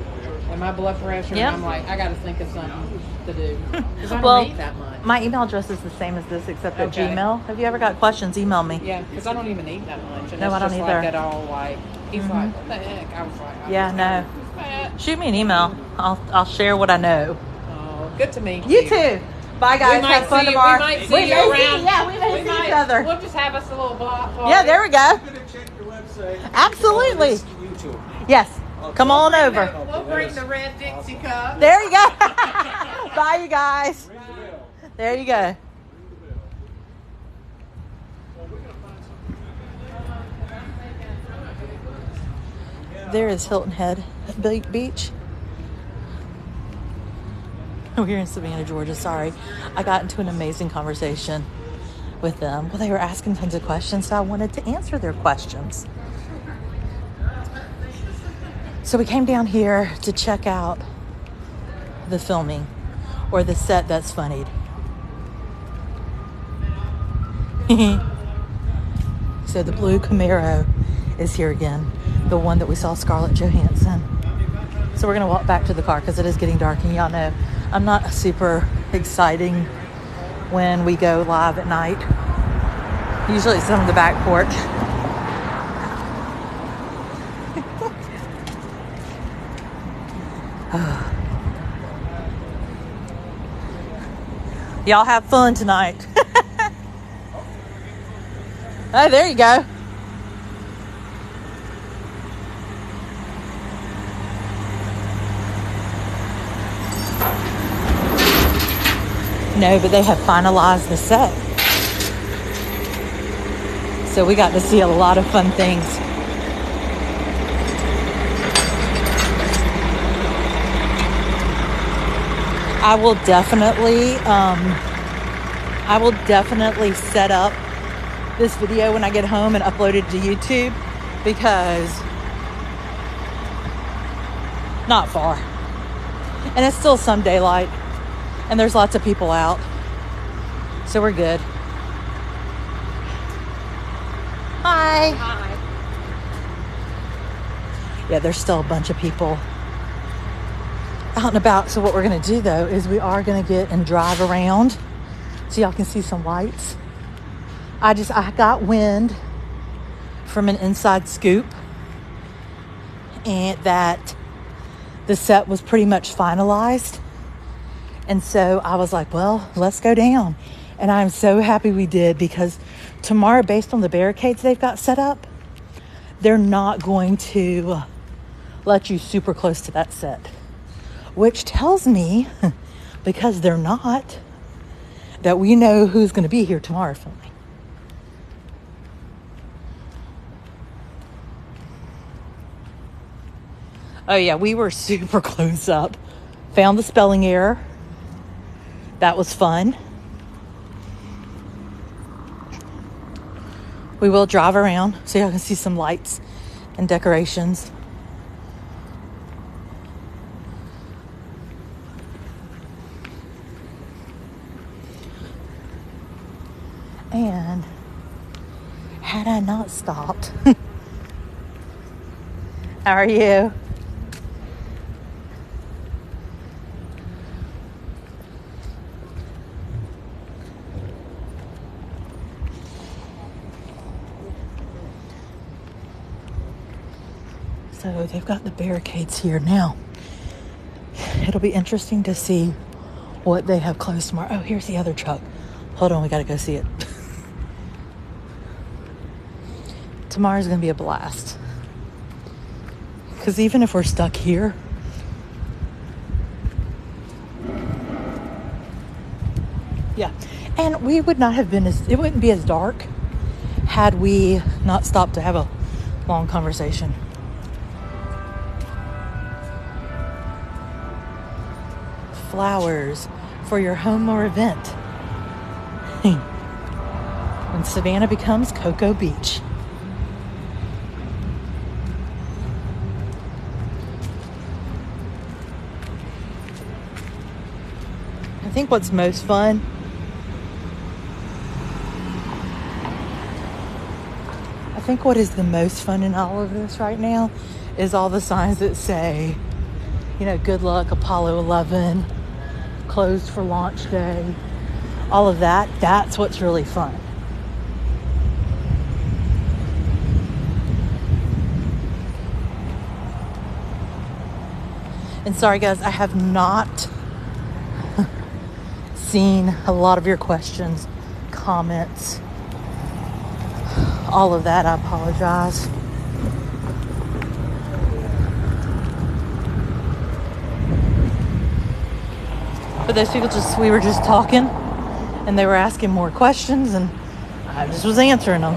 and my blood pressure, Yep. and I'm like, I got to think of something to do because I don't Well, eat that much. my email address is the same as this, except at Okay. Gmail. Have you ever got questions? Email me. Yeah, because I don't even eat that much. And No, it's I don't just either. Like it all like he's like, what the heck? I was like, I Yeah, was no. fat. Shoot me an email. I'll share what I know. Oh, good to meet You too. Bye, guys. We might Have fun see, tomorrow. We might see We you may around. Yeah, we may see each other. We'll just have us a little block party. Yeah, there we go. I'm gonna check your website. Absolutely. This YouTube. Yes. Come on over. We'll bring the red Dixie cup. There you go. Bye, you guys. There you go. There is Hilton Head Beach. We're here in Savannah, Georgia. Sorry. I got into an amazing conversation with them. Well, they were asking tons of questions, so I wanted to answer their questions. So we came down here to check out the filming or the set that's funnied. So the blue Camaro is here again, the one that we saw Scarlett Johansson. So we're gonna walk back to the car because it is getting dark, and y'all know I'm not super exciting when we go live at night. Usually it's on the back porch. Y'all have fun tonight. Oh, there you go. No, but they have finalized the set. So we got to see a lot of fun things. I will definitely set up this video when I get home and upload it to YouTube, because not far. And it's still some daylight. And there's lots of people out. So we're good. Hi. Hi. Yeah, there's still a bunch of people out and about. So what we're going to do, though, is we are going to get and drive around so y'all can see some lights. I got wind from an inside scoop and that the set was pretty much finalized. And so I was like, well, let's go down. And I'm so happy we did, because tomorrow, based on the barricades they've got set up, they're not going to let you super close to that set. Which tells me, because they're not, that we know who's going to be here tomorrow filming. Oh yeah, we were super close up. Found the spelling error. That was fun. We will drive around so y'all can see some lights and decorations. And had I not stopped, how are you? So they've got the barricades here now. It'll be interesting to see what they have closed tomorrow. Oh, here's the other truck. Hold on, we gotta go see it. Tomorrow's gonna be a blast. Because even if we're stuck here, yeah. And we would not have been it wouldn't be as dark had we not stopped to have a long conversation. Flowers for your home or event. When Savannah becomes Cocoa Beach. I think what's most fun what is the most fun in all of this right now is all the signs that say, you know, good luck, Apollo 11, closed for launch day, all of that. That's what's really fun. And sorry guys, I have not seen a lot of your questions, comments, all of that. I apologize. But those people we were just talking and they were asking more questions and I just was answering them.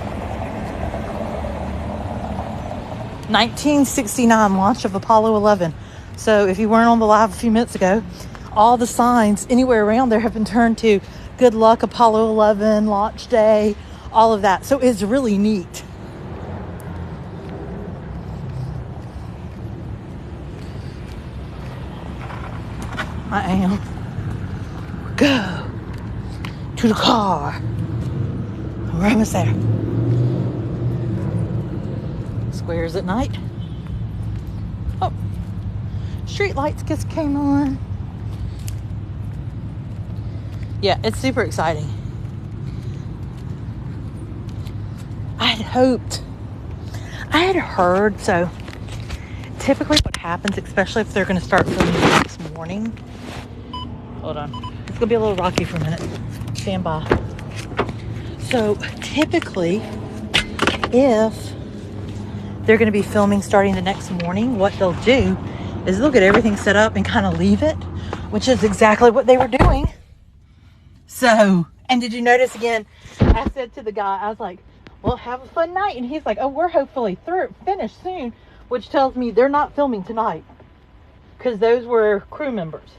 1969 launch of Apollo 11. So if you weren't on the live a few minutes ago, all the signs anywhere around there have been turned to good luck, Apollo 11, launch day, all of that. So it's really neat. I am. Go to the car. We're almost there. Squares at night. Oh, street lights just came on. Yeah, it's super exciting. I had heard, so typically what happens, especially if they're going to start filming the next morning. Hold on. It's going to be a little rocky for a minute. Stand by. So typically if they're going to be filming starting the next morning, what they'll do is they'll get everything set up and kind of leave it, which is exactly what they were doing. So, and did you notice again, I said to the guy, I was like, well, have a fun night. And he's like, oh, we're hopefully finished soon, which tells me they're not filming tonight because those were crew members.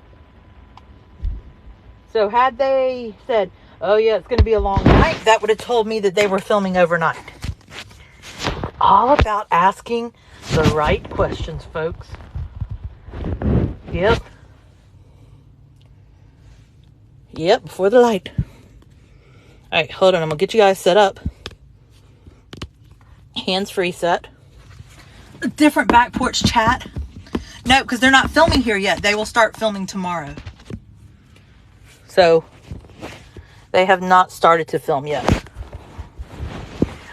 So had they said, oh yeah, it's going to be a long night, that would have told me that they were filming overnight. All about asking the right questions, folks. Yep. Yep, before the light. All right, hold on. I'm going to get you guys set up. Hands-free set. A different back porch chat. No, because they're not filming here yet. They will start filming tomorrow. So, they have not started to film yet.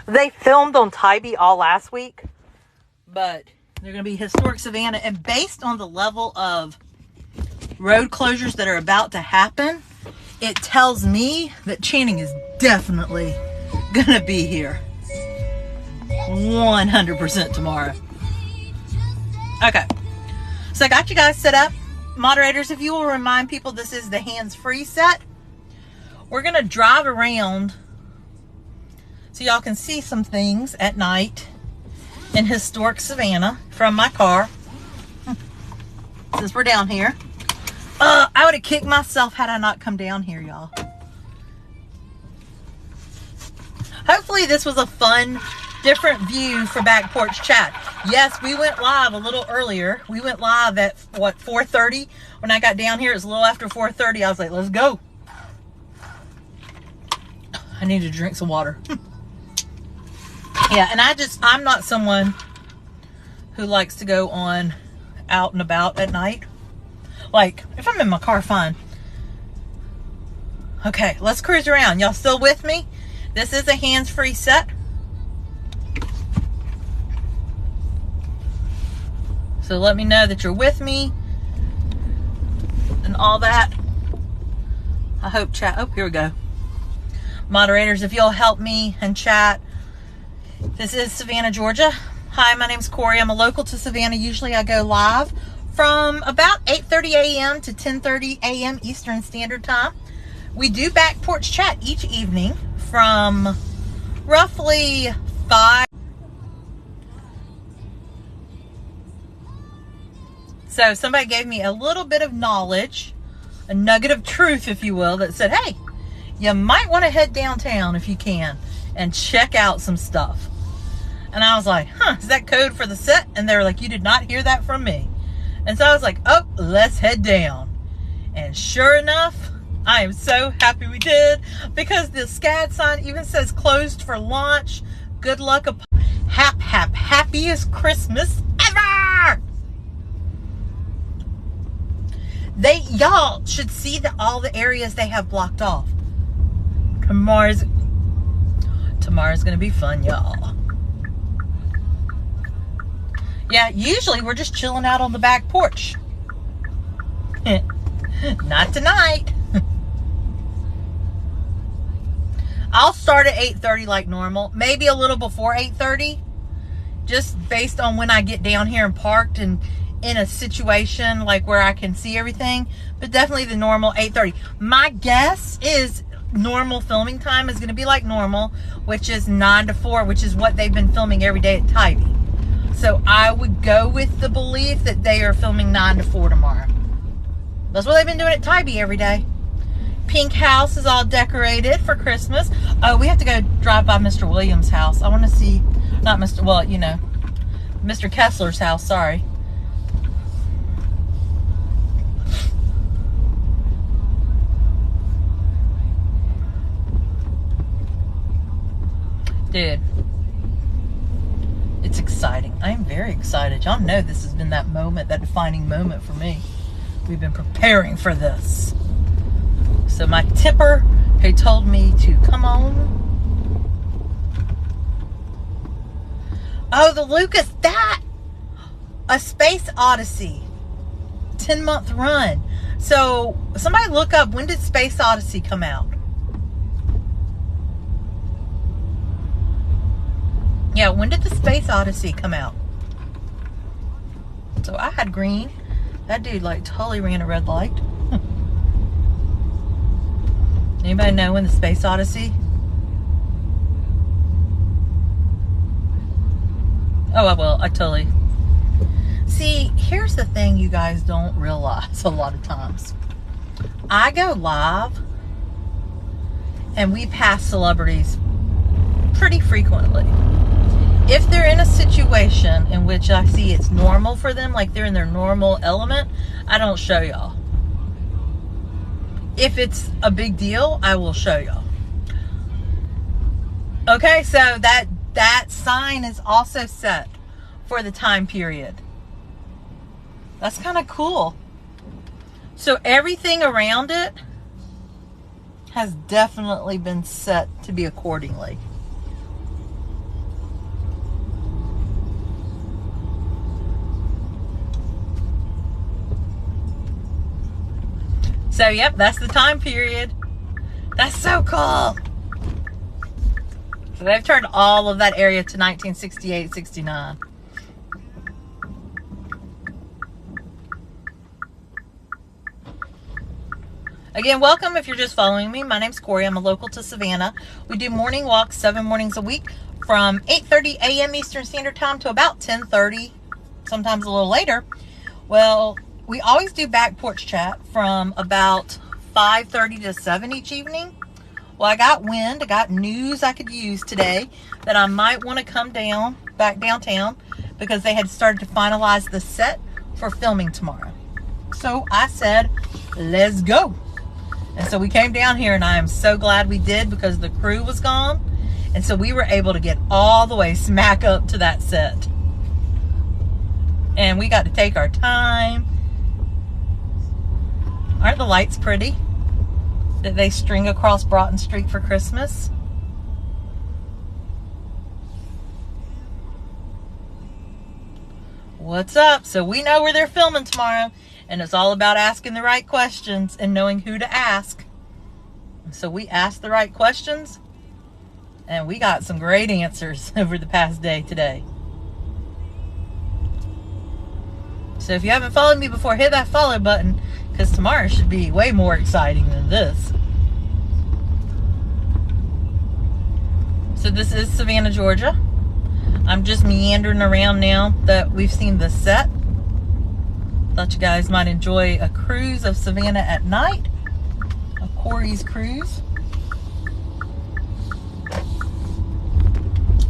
They filmed on Tybee all last week, but they're going to be historic Savannah. And based on the level of road closures that are about to happen, it tells me that Channing is definitely going to be here 100% tomorrow. Okay. So I got you guys set up. Moderators, if you will remind people, this is the hands-free set. We're going to drive around so y'all can see some things at night in historic Savannah from my car. Since we're down here. I would have kicked myself had I not come down here, y'all. Hopefully this was a fun, different view for Back Porch Chat. Yes, we went live a little earlier. We went live at, what, 4:30? When I got down here, it was a little after 4:30. I was like, let's go. I need to drink some water. Yeah, and I'm not someone who likes to go on out and about at night. Like, if I'm in my car, fine. Okay, let's cruise around. Y'all still with me? This is a hands-free set. So let me know that you're with me and all that. I hope chat. Oh, here we go. Moderators, if you'll help me and chat. This is Savannah, Georgia. Hi, my name's Corey. I'm a local to Savannah. Usually I go live from about 8:30 a.m. to 10:30 a.m. Eastern Standard Time. We do Back Porch Chat each evening from roughly 5. So somebody gave me a little bit of knowledge, a nugget of truth, if you will, that said, hey, you might want to head downtown if you can and check out some stuff. And I was like, is that code for the set? And they were like, you did not hear that from me. And so I was like, oh, let's head down. And sure enough, I am so happy we did, because the SCAD sign even says closed for launch. Good luck. Happiest Christmas ever. Y'all should see all the areas they have blocked off. Tomorrow's gonna be fun, y'all. Yeah, usually we're just chilling out on the back porch. Not tonight. I'll start at 8:30 like normal. Maybe a little before 8:30. Just based on when I get down here and parked and in a situation like where I can see everything. But definitely the normal 8:30. My guess is normal filming time is going to be like normal, which is 9 to 4, which is what they've been filming every day at Tybee. So I would go with the belief that they are filming 9 to 4 tomorrow. That's what they've been doing at Tybee every day. Pink house is all decorated for Christmas. Oh, we have to go drive by Mr. Williams' house. I want to see, not Mr. Well, you know, Mr. Kessler's house. Sorry. Dude, it's exciting. I am very excited. Y'all know this has been that moment, that defining moment for me. We've been preparing for this. So my tipper, he told me to come on. Oh, the Lucas, that! A Space Odyssey. 10-month run. So somebody look up, when did Space Odyssey come out? Yeah, when did the Space Odyssey come out? So I had green. That dude like totally ran a red light. Anybody know when the Space Odyssey? Oh, I will. I totally. See, here's the thing you guys don't realize a lot of times. I go live and we pass celebrities pretty frequently. If they're in a situation in which I see it's normal for them, like they're in their normal element, I don't show y'all. If it's a big deal, I will show y'all. Okay, so that sign is also set for the time period. That's kind of cool. So everything around it has definitely been set to be accordingly. So, yep, that's the time period. That's so cool. So they've turned all of that area to 1968, 69. Again, welcome if you're just following me. My name's Corey. I'm a local to Savannah. We do morning walks 7 mornings a week from 8:30 a.m. Eastern Standard Time to about 10:30, sometimes a little later. Well, we always do back porch chat from about 5:30 to 7 each evening. Well, I got wind, I got news I could use today that I might want to come back downtown because they had started to finalize the set for filming tomorrow. So I said, let's go. And so we came down here and I am so glad we did because the crew was gone. And so we were able to get all the way smack up to that set. And we got to take our time. Aren't the lights pretty that they string across Broughton Street for Christmas? What's up? So we know where they're filming tomorrow, and it's all about asking the right questions and knowing who to ask. So we asked the right questions, and we got some great answers over the past day today. So if you haven't followed me before, hit that follow button, because tomorrow should be way more exciting than this. So this is Savannah, Georgia. I'm just meandering around now that we've seen the set. Thought you guys might enjoy a cruise of Savannah at night. A Corey's cruise.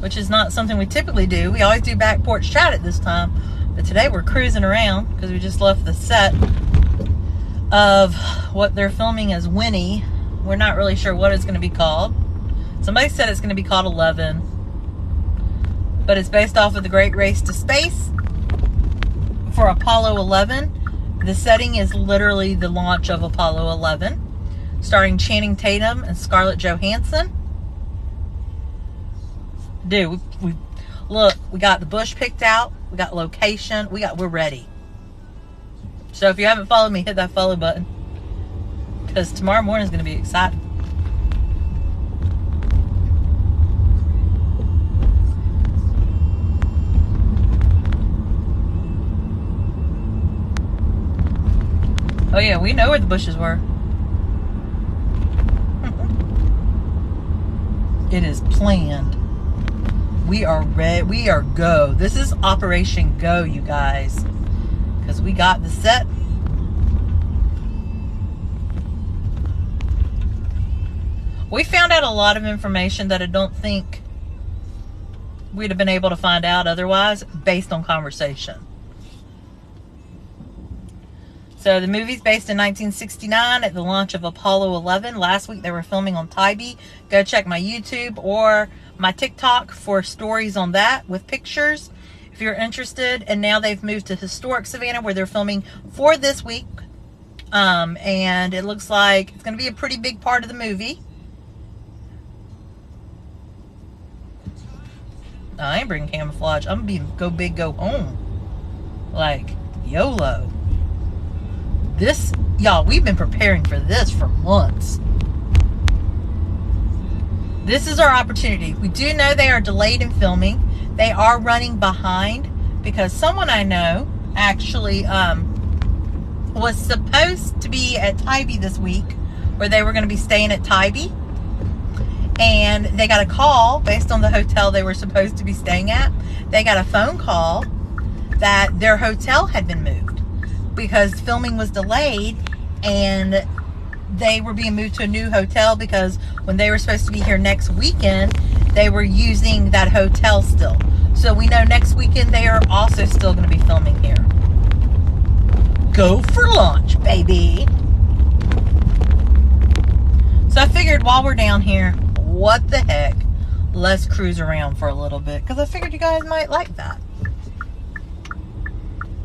Which is not something we typically do. We always do back porch chat at this time. But today we're cruising around because we just left the set of what they're filming as Winnie. We're not really sure what it's going to be called. Somebody said it's going to be called 11. But it's based off of the Great Race to Space for Apollo 11. The setting is literally the launch of Apollo 11, starring Channing Tatum and Scarlett Johansson. Dude, we look, we got the bush picked out, we got location, we're ready. So if you haven't followed me, hit that follow button, because tomorrow morning is going to be exciting. Oh yeah, we know where the bushes were. It is planned. We are ready. We are go. This is Operation Go, you guys. Because we got the set. We found out a lot of information that I don't think we'd have been able to find out otherwise based on conversation. So the movie's based in 1969 at the launch of Apollo 11. Last week they were filming on Tybee. Go check my YouTube or my TikTok for stories on that with pictures if you're interested. And now they've moved to historic Savannah where they're filming for this week. And it looks like it's going to be a pretty big part of the movie. No, I ain't bringing camouflage. I'm going to be go big, go home. Like, YOLO. This, y'all, we've been preparing for this for months. This is our opportunity. We do know they are delayed in filming. They are running behind because someone I know actually was supposed to be at Tybee this week, where they were going to be staying at Tybee, and they got a call based on the hotel they were supposed to be staying at. They got a phone call that their hotel had been moved because filming was delayed, and they were being moved to a new hotel because when they were supposed to be here next weekend, they were using that hotel still. So we know next weekend they are also still going to be filming here. Go for lunch, baby. So I figured while we're down here, what the heck, let's cruise around for a little bit, because I figured you guys might like that.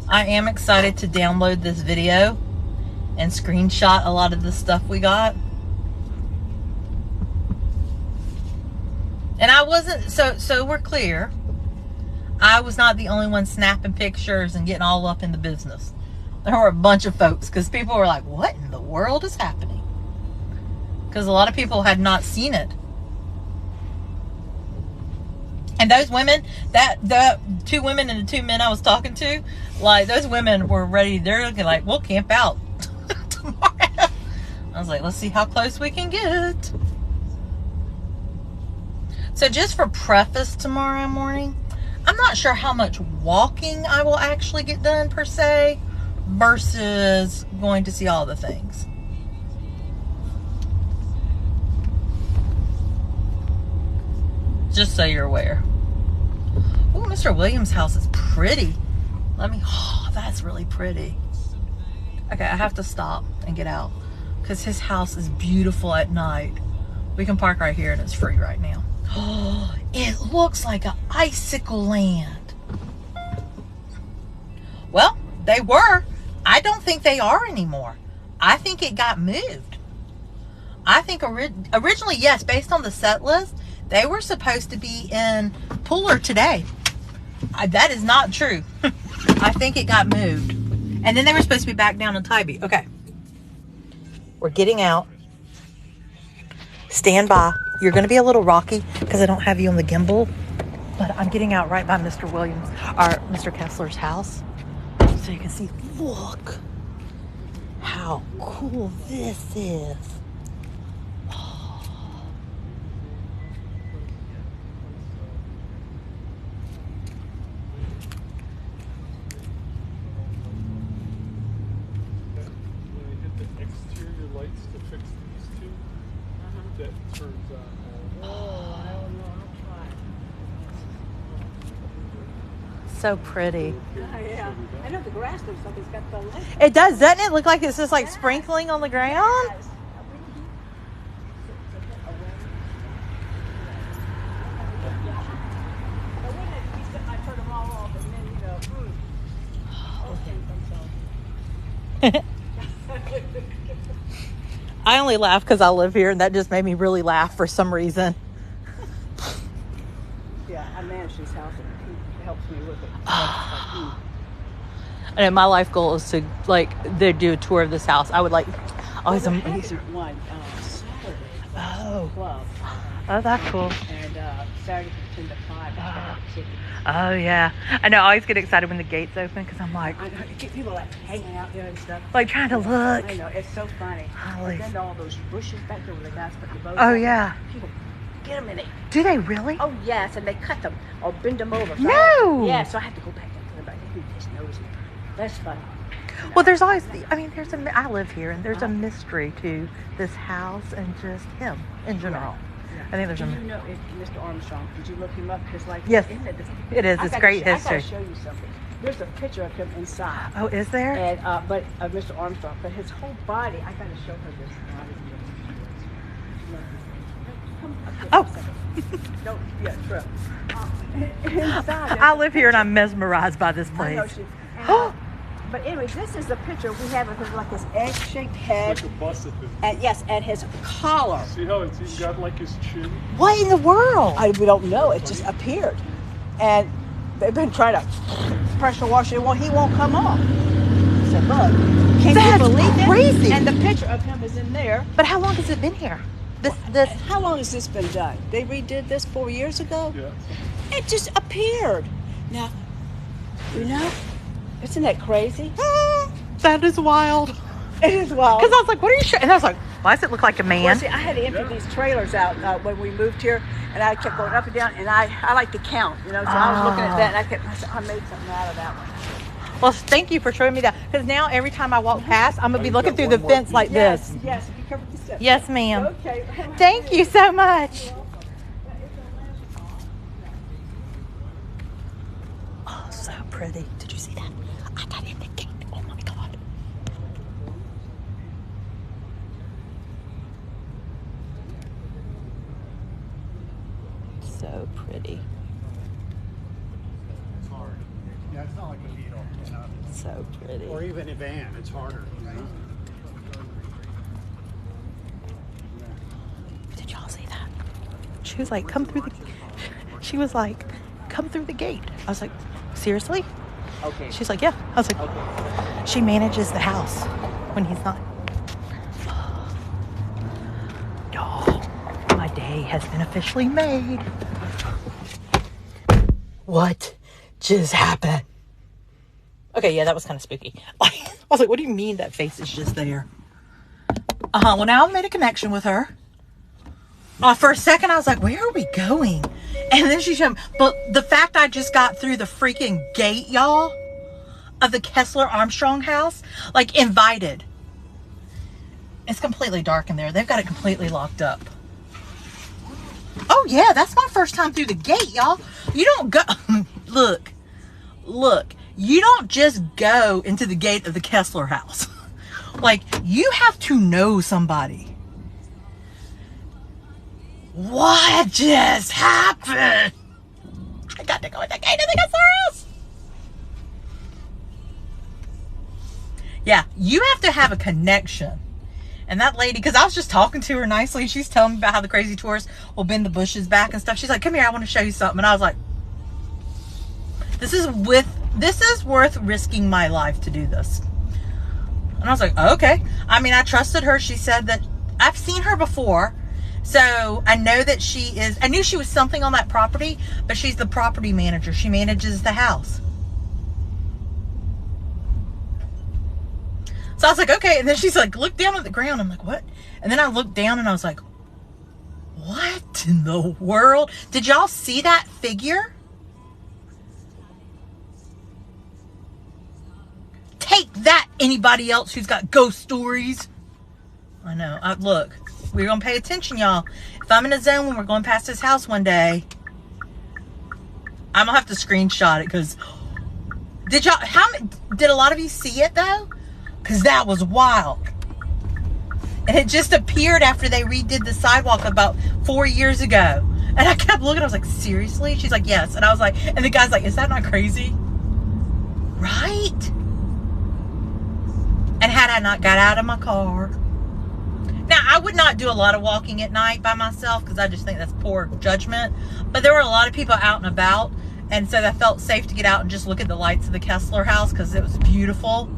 I am excited to download this video and screenshot a lot of the stuff we got. And I wasn't, so we're clear, I was not the only one snapping pictures and getting all up in the business. There were a bunch of folks, because people were like, what in the world is happening? Because a lot of people had not seen it. And those women, the 2 women and the 2 men I was talking to, like, those women were ready. They're looking like, we'll camp out tomorrow. I was like, let's see how close we can get. So just for preface tomorrow morning, I'm not sure how much walking I will actually get done per se versus going to see all the things. Just so you're aware. Oh, Mr. Williams' house is pretty. Oh, that's really pretty. Okay, I have to stop and get out because his house is beautiful at night. We can park right here and it's free right now. Oh, it looks like an icicle land. Well, they were. I don't think they are anymore. I think it got moved. I think originally, yes, based on the set list, they were supposed to be in Puller today. That is not true. I think it got moved. And then they were supposed to be back down in Tybee. Okay. We're getting out. Stand by. You're going to be a little rocky because I don't have you on the gimbal. But I'm getting out right by Mr. Williams, or Mr. Kessler's house. So you can see, look how cool this is. So pretty. Yeah. I know the grass looks like it's got the light. It does, doesn't it? Look like it's just like sprinkling on the ground. Yes. I only laugh because I live here, and that just made me really laugh for some reason. Yeah, I manage this house and he helps me with it. I know my life goal is to they do a tour of this house. I would like always one Oh. Saturday club. Oh, that's cool. And Saturday from 10 to 5. Oh yeah. I know. I always get excited when the gates open because I'm like, I know, people like hanging out there and stuff. like trying to look. I know, it's so funny. Holly. And then all those bushes back there where the guys put the boats Oh out. yeah. People get them and they, Do they really? oh yes, and they cut them or bend them over. So No. Yeah, so I have to go back there to them. But they just notice me. That's funny. Well, there's always, I live here, and there's a mystery to this house and just him in general. Yeah. I think there's Do a. you know if Mr. Armstrong? Did you look him up? His life. Yes. Isn't it? It is. It's great history. I gotta show you something. There's a picture of him inside. Oh, is there? And but of Mr. Armstrong, but his whole body. I gotta show her this. Oh. No, yeah, true. Inside, I live here and I'm mesmerized by this I know place. but anyway, this is the picture we have of his like his egg-shaped head, Like a bust of him. and yes, and his collar. See how it's even got like his chin? What in the world? We don't know. It just appeared, and they've been trying to pressure wash it. Well, he won't come off. So look, can That's you believe crazy. it? And the picture of him is in there. But how long has it been here? This. How long has this been done? They redid this 4 years ago. Yeah. It just appeared. Now, you know, isn't that crazy? That is wild. It is wild. Because I was like, what are you showing? And I was like, why does it look like a man? Well, see, I had to empty these trailers out when we moved here, and I kept going up and down, and I like to count, you know, so I was looking at that, and I made something out of that one. Well, thank you for showing me that. Because now every time I walk past, I'm going to be looking through the fence like this. Yes, be careful with the steps. Yes, ma'am. Okay. Thank you so much. Oh, so pretty. Did you see that? I got in the gate. Oh my God. So pretty. It's hard. Yeah, it's not like a Beetle, you know. So pretty. Or even a van, it's harder, you know. Did y'all see that? She was like, come through the... She was like, come through the gate. I was like, seriously? Okay. She's like, yeah. I was like, Okay. she manages the house when he's not. Y'all, my day has been officially made. What just happened? Okay, yeah, that was kind of spooky. I was like, what do you mean that face is just there? Well, now I've made a connection with her. For a second, I was like, where are we going? And then she showed me. But the fact I just got through the freaking gate, y'all, of the Kessler Armstrong house, like invited. It's completely dark in there. They've got it completely locked up. Oh, yeah, that's my first time through the gate, y'all. You don't go... Look. You don't just go into the gate of the Kessler house. Like, you have to know somebody. What just happened? I got to go in the gate of the Kessler house. Yeah, you have to have a connection. And that lady, because I was just talking to her nicely, she's telling me about how the crazy tourists will bend the bushes back and stuff. She's like, come here, I want to show you something. And I was like, this is worth risking my life to do this. And I was like, okay. I mean, I trusted her. She said that I've seen her before. So I know that I knew she was something on that property, but she's the property manager. She manages the house. So I was like, okay. And then she's like, look down at the ground. I'm like, what? And then I looked down and I was like, what in the world? Did y'all see that figure? Take that, anybody else who's got ghost stories. I know. Look, we're going to pay attention, y'all. If I'm in a zone when we're going past this house one day, I'm going to have to screenshot it because did a lot of you see it though? Because that was wild. And it just appeared after they redid the sidewalk about 4 years ago. And I kept looking. I was like, seriously? She's like, yes. And I was like, and the guy's like, is that not crazy? Right? And had I not got out of my car. Now, I would not do a lot of walking at night by myself because I just think that's poor judgment. But there were a lot of people out and about. And so I felt safe to get out and just look at the lights of the Kessler house because it was beautiful.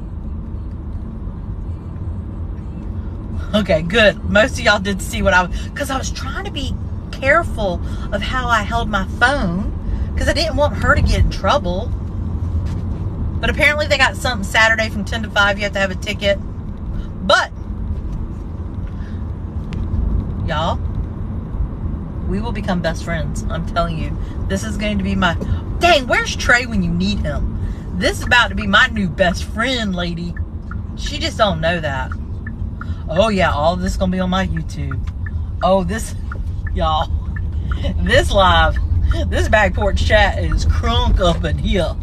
Okay, good. Most of y'all did see what because I was trying to be careful of how I held my phone because I didn't want her to get in trouble. But apparently they got something Saturday from 10 to 5. You have to have a ticket. But, y'all, we will become best friends. I'm telling you. This is going to be my... Dang, where's Trey when you need him? This is about to be my new best friend, lady. She just don't know that. Oh, yeah, all of this is going to be on my YouTube. Oh, this... Y'all. This live... This back porch chat is crunk up in here.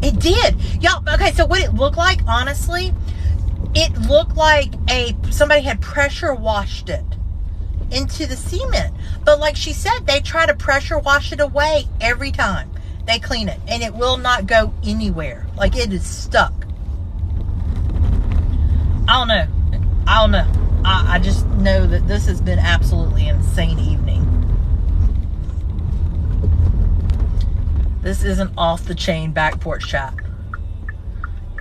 It did. Y'all, okay, so what it looked like, honestly, it looked like somebody had pressure washed it into the cement. But like she said, they try to pressure wash it away every time they clean it. And it will not go anywhere. Like, it is stuck. I don't know. I just know that this has been absolutely insane evening. This is an off-the-chain back porch chat.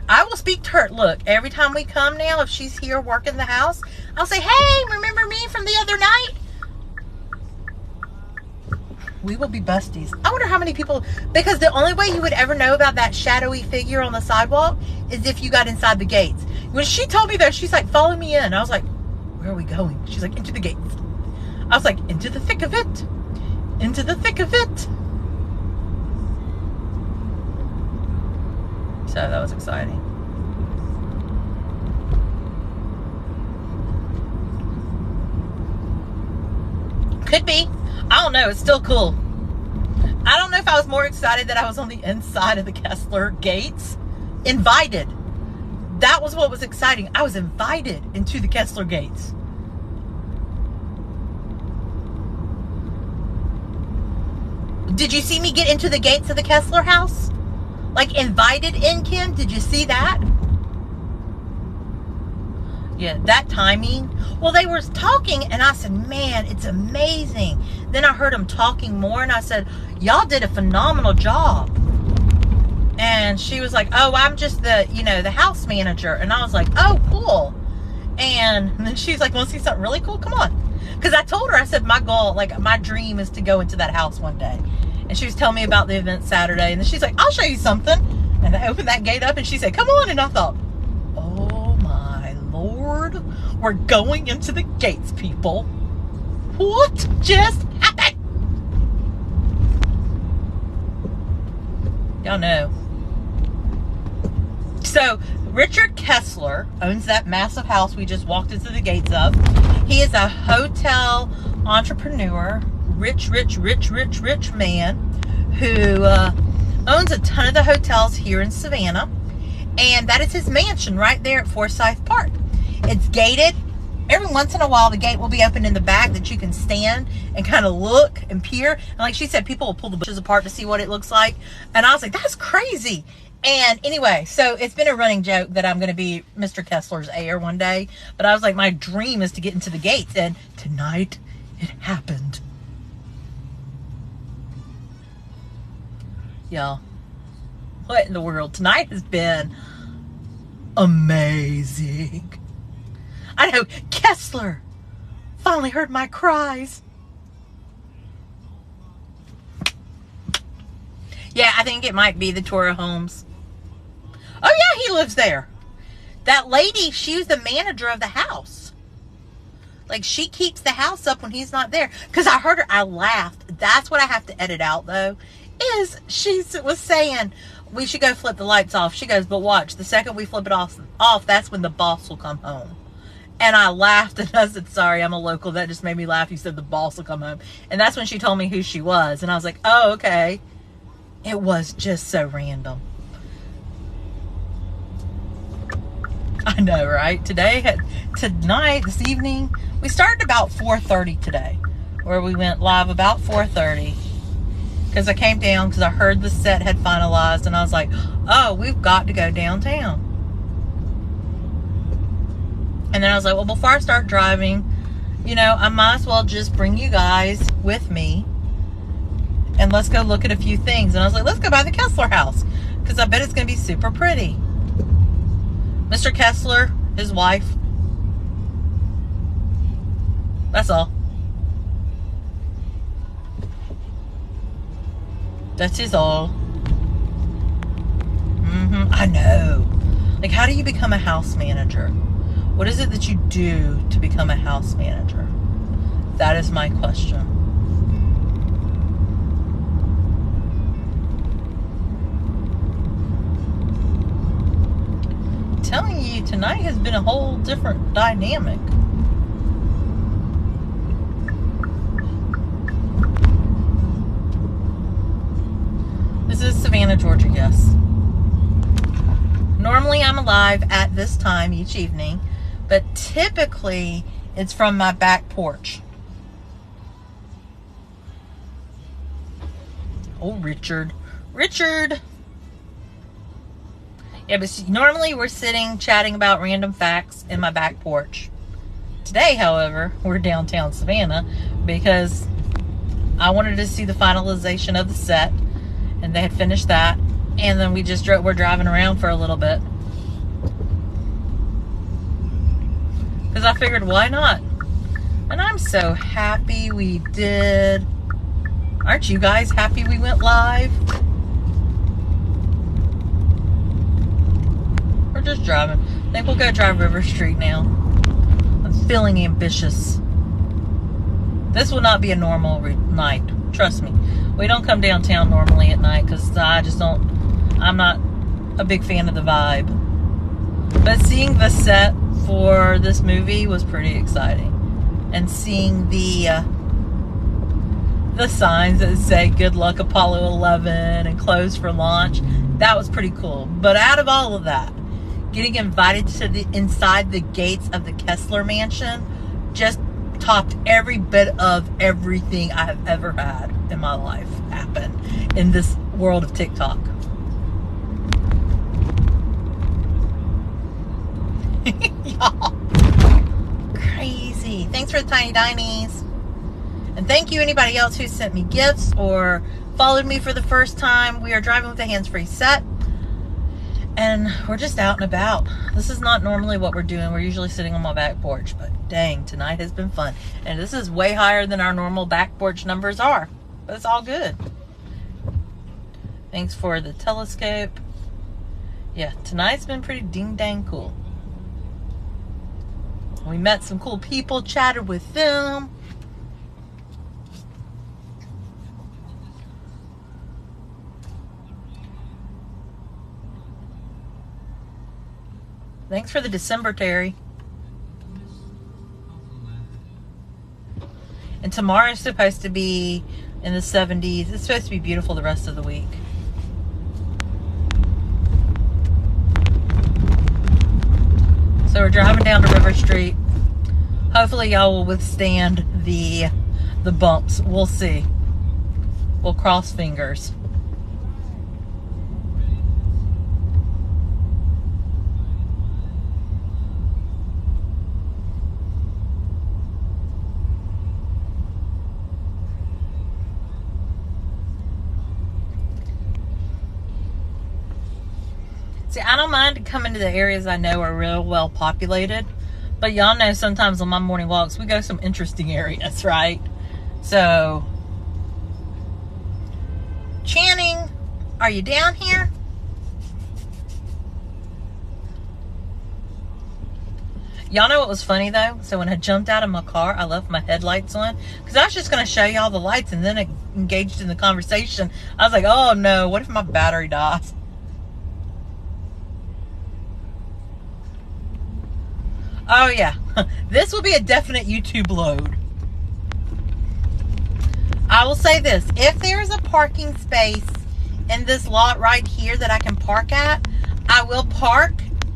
I will speak to her. Look, every time we come now, if she's here working the house, I'll say, hey, remember me from the other night? We will be besties. I wonder how many people, because the only way you would ever know about that shadowy figure on the sidewalk is if you got inside the gates. When she told me that, she's like, follow me in. I was like, where are we going? She's like, into the gates. I was like, into the thick of it. Into the thick of it. So that was exciting. Could be. I don't know. It's still cool. I don't know if I was more excited that I was on the inside of the Kessler gates. Invited. That was what was exciting. I was invited into the Kessler gates. Did you see me get into the gates of the Kessler house? Like invited in, Kim? Did you see that? Yeah, that timing. Well, they were talking and I said, man, it's amazing. Then I heard them talking more and I said, y'all did a phenomenal job. And she was like, oh, I'm just the, the house manager. And I was like, oh, cool. And then she's like, want to see something really cool? Come on. Because I told her, I said, my goal, like my dream is to go into that house one day. And she was telling me about the event Saturday. And then she's like, I'll show you something. And I opened that gate up and she said, come on. And I thought, oh my Lord, we're going into the gates, people. What just happened? Y'all know. So Richard Kessler owns that massive house we just walked into the gates of. He is a hotel entrepreneur, rich man who owns a ton of the hotels here in Savannah. And that is his mansion right there at Forsyth Park. It's gated. Every once in a while, the gate will be open in the back that you can stand and kind of look and peer. And like she said, people will pull the bushes apart to see what it looks like. And I was like, that's crazy. And anyway, so it's been a running joke that I'm going to be Mr. Kessler's heir one day. But I was like, my dream is to get into the gates. And tonight, it happened. Y'all, what in the world? Tonight has been amazing. I know, Kessler finally heard my cries. Yeah, I think it might be the Torah Homes. Oh yeah, he lives there. That lady, she was the manager of the house. Like, she keeps the house up when he's not there. Because I heard her, I laughed. That's what I have to edit out, though, is she was saying, we should go flip the lights off. She goes, but watch, the second we flip it off, that's when the boss will come home. And I laughed and I said, sorry, I'm a local. That just made me laugh. You said the boss will come home. And that's when she told me who she was. And I was like, oh, okay. It was just so random. I know, right? Tonight, this evening, we started about 4:30 today, where we went live about 4:30. Because I came down because I heard the set had finalized. And I was like, oh, we've got to go downtown. And then I was like, well, before I start driving, I might as well just bring you guys with me. And let's go look at a few things. And I was like, let's go by the Kessler house. Because I bet it's going to be super pretty. Mr. Kessler, his wife. That's all. That's his all. I know. Like, how do you become a house manager? What is it that you do to become a house manager? That is my question. I'm telling you, tonight has been a whole different dynamic. This is Savannah, Georgia, yes. Normally I'm alive at this time each evening. But typically, it's from my back porch. Oh, Richard. Yeah, but normally we're sitting, chatting about random facts in my back porch. Today, however, we're downtown Savannah because I wanted to see the finalization of the set. And they had finished that. And then we're driving around for a little bit. Because I figured, why not? And I'm so happy we did. Aren't you guys happy we went live? We're just driving. I think we'll go drive River Street now. I'm feeling ambitious. This will not be a normal night. Trust me. We don't come downtown normally at night because I'm not a big fan of the vibe. But seeing the set for this movie was pretty exciting. And seeing the signs that say good luck Apollo 11 and closed for launch, that was pretty cool. But out of all of that, getting invited to inside the gates of the Kessler mansion just topped every bit of everything I have ever had in my life happen in this world of TikTok. Y'all, crazy. Thanks for the tiny dinies. And thank you anybody else who sent me gifts or followed me for the first time. We are driving with a hands-free set. And we're just out and about. This is not normally what we're doing. We're usually sitting on my back porch. But dang, tonight has been fun. And this is way higher than our normal back porch numbers are. But it's all good. Thanks for the telescope. Yeah, tonight's been pretty ding-dang cool. We met some cool people, chatted with them. Thanks for the December, Terry. And tomorrow's supposed to be in the 70s. It's supposed to be beautiful the rest of the week. So we're driving down to River Street. Hopefully y'all will withstand the bumps. We'll see. We'll cross fingers. See, I don't mind coming to the areas I know are real well populated, but y'all know sometimes on my morning walks, we go some interesting areas, right? So, Channing, are you down here? Y'all know what was funny though? So when I jumped out of my car, I left my headlights on because I was just going to show y'all the lights and then engaged in the conversation. I was like, oh no, what if my battery dies? Oh yeah, this will be a definite YouTube load. I will say this, if there's a parking space in this lot right here that I can park at, I will park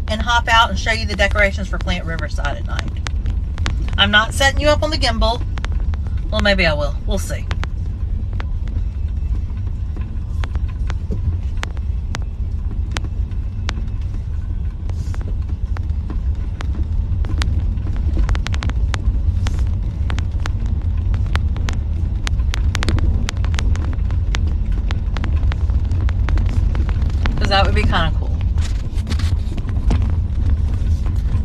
and hop out and show you the decorations for Plant Riverside at night. I'm not setting you up on the gimbal. Well, maybe I will. We'll see. That would be kind of cool.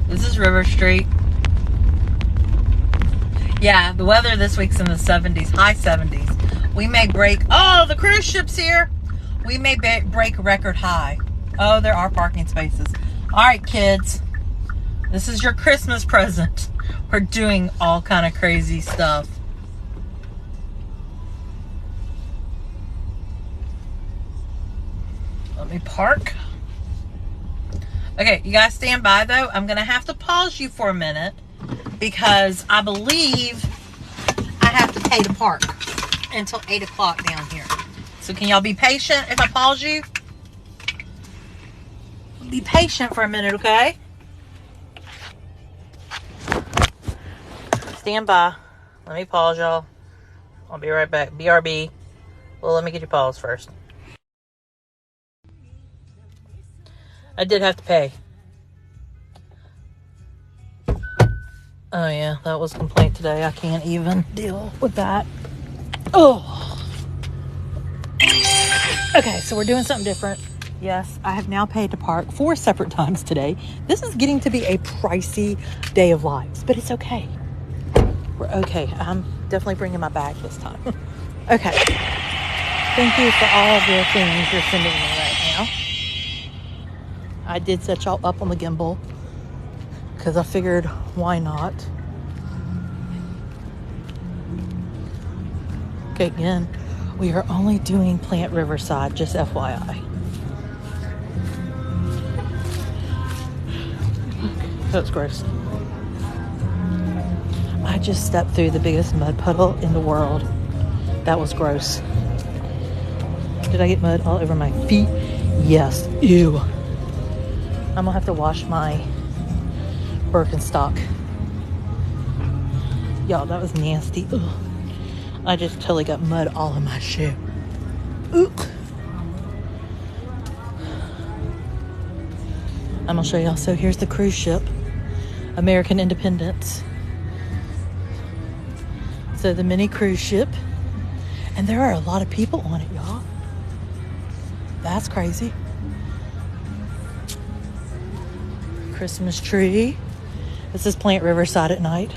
This is River Street. Yeah, the weather this week's in the 70s, high 70s. We may break, oh, the cruise ship's here. We may break a record high. Oh, there are parking spaces. All right, kids. This is your Christmas present. We're doing all kind of crazy stuff. Let me park. Okay, you guys stand by though. I'm gonna have to pause you for a minute because I believe I have to pay to park until 8 o'clock down here. So can y'all be patient if I pause you? Be patient for a minute, okay? Stand by. Let me pause y'all. I'll be right back. BRB. Well, let me get you paused first. I did have to pay. Oh yeah, that was a complaint today. I can't even deal with that. Oh. Okay, so we're doing something different. Yes, I have now paid to park 4 separate times today. This is getting to be a pricey day of lives, but it's okay. We're okay. I'm definitely bringing my bag this time. Okay. Thank you for all of the things you're sending me right now. I did set y'all up on the gimbal because I figured, why not? Okay, again, we are only doing Plant Riverside, just FYI. That's gross. I just stepped through the biggest mud puddle in the world. That was gross. Did I get mud all over my feet? Yes. Ew. I'm gonna have to wash my Birkenstock. Y'all, that was nasty. Ugh. I just totally got mud all in my shoe. Ugh. I'm gonna show y'all. So here's the cruise ship, American Independence. So the mini cruise ship, and there are a lot of people on it, y'all. That's crazy. Christmas tree. This is Plant Riverside at night.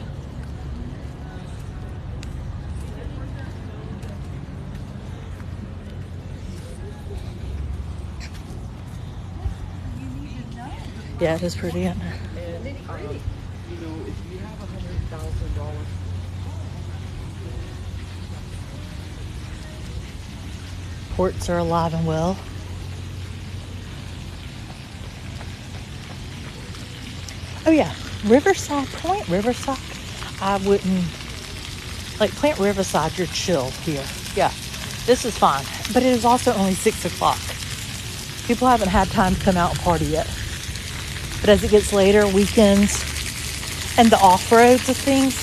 Yeah, it is pretty, isn't it? And, if you have $100,000. Ports are alive and well. Oh yeah, Riverside, Point Riverside. I wouldn't, like Plant Riverside, you're chill here. Yeah, this is fine. But it is also only 6 o'clock. People haven't had time to come out and party yet. But as it gets later, weekends and the off-roads of things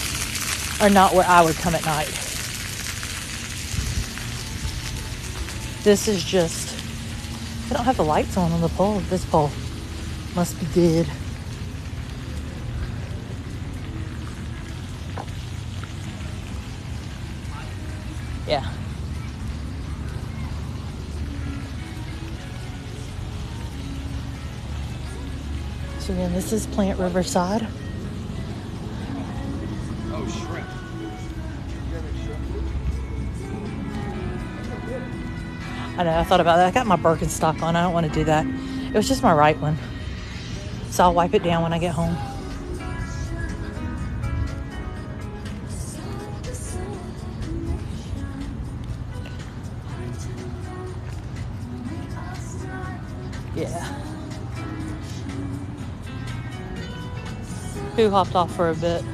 are not where I would come at night. This is just, they don't have the lights on the pole. This pole must be dead. Yeah. So again, this is Plant Riverside. Oh, shrimp. I know, I thought about that. I got my Birkenstock on. I don't want to do that. It was just my right one. So I'll wipe it down when I get home. Yeah. Who hopped off for a bit?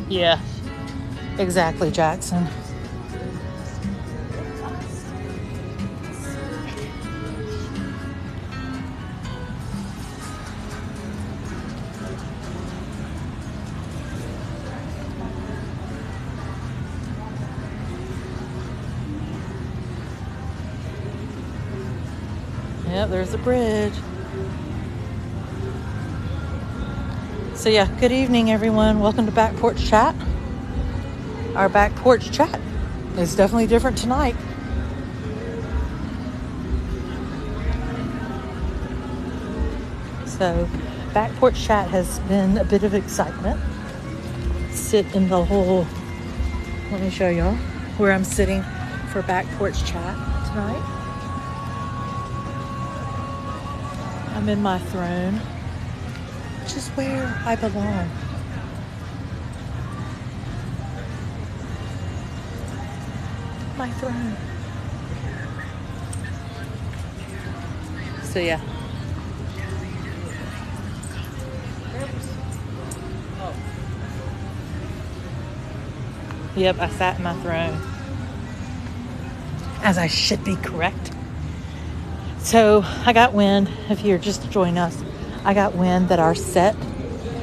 Yeah. Exactly, Jackson. Yep, there's the bridge. So yeah, good evening everyone. Welcome to Back Porch Chat. Our back porch chat is definitely different tonight. So back porch chat has been a bit of excitement. Sit in the whole, let me show y'all where I'm sitting for back porch chat tonight. I'm in my throne, which is where I belong. My throne. So yeah. Yep, I sat in my throne. As I should be, correct? So I got wind, if you're just joining us, I got wind that our set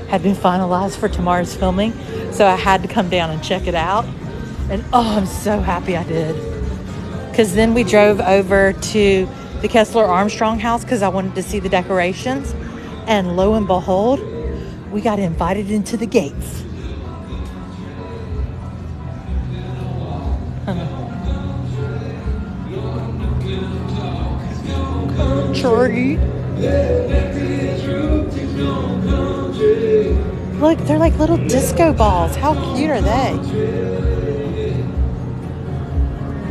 had been finalized for tomorrow's filming. So I had to come down and check it out. And oh, I'm so happy I did. Because then we drove over to the Kessler Armstrong house because I wanted to see the decorations. And lo and behold, we got invited into the gates. Country. Look, they're like little disco balls. How cute are they?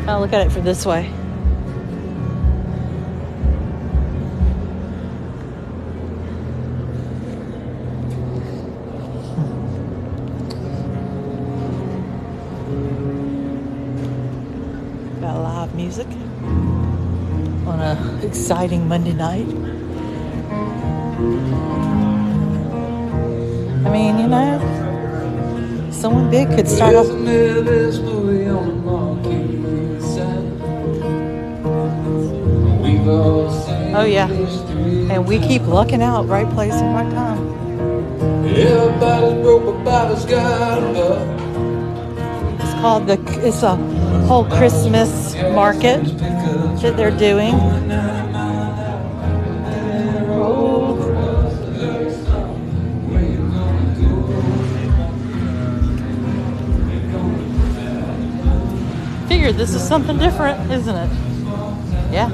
I'll look at it for this way. Got live music on a exciting Monday night. I mean, you know, someone big could start off. Oh yeah, and we keep lucking out, right place and right time. It's called it's a whole Christmas market that they're doing. Figured this is something different, isn't it? Yeah.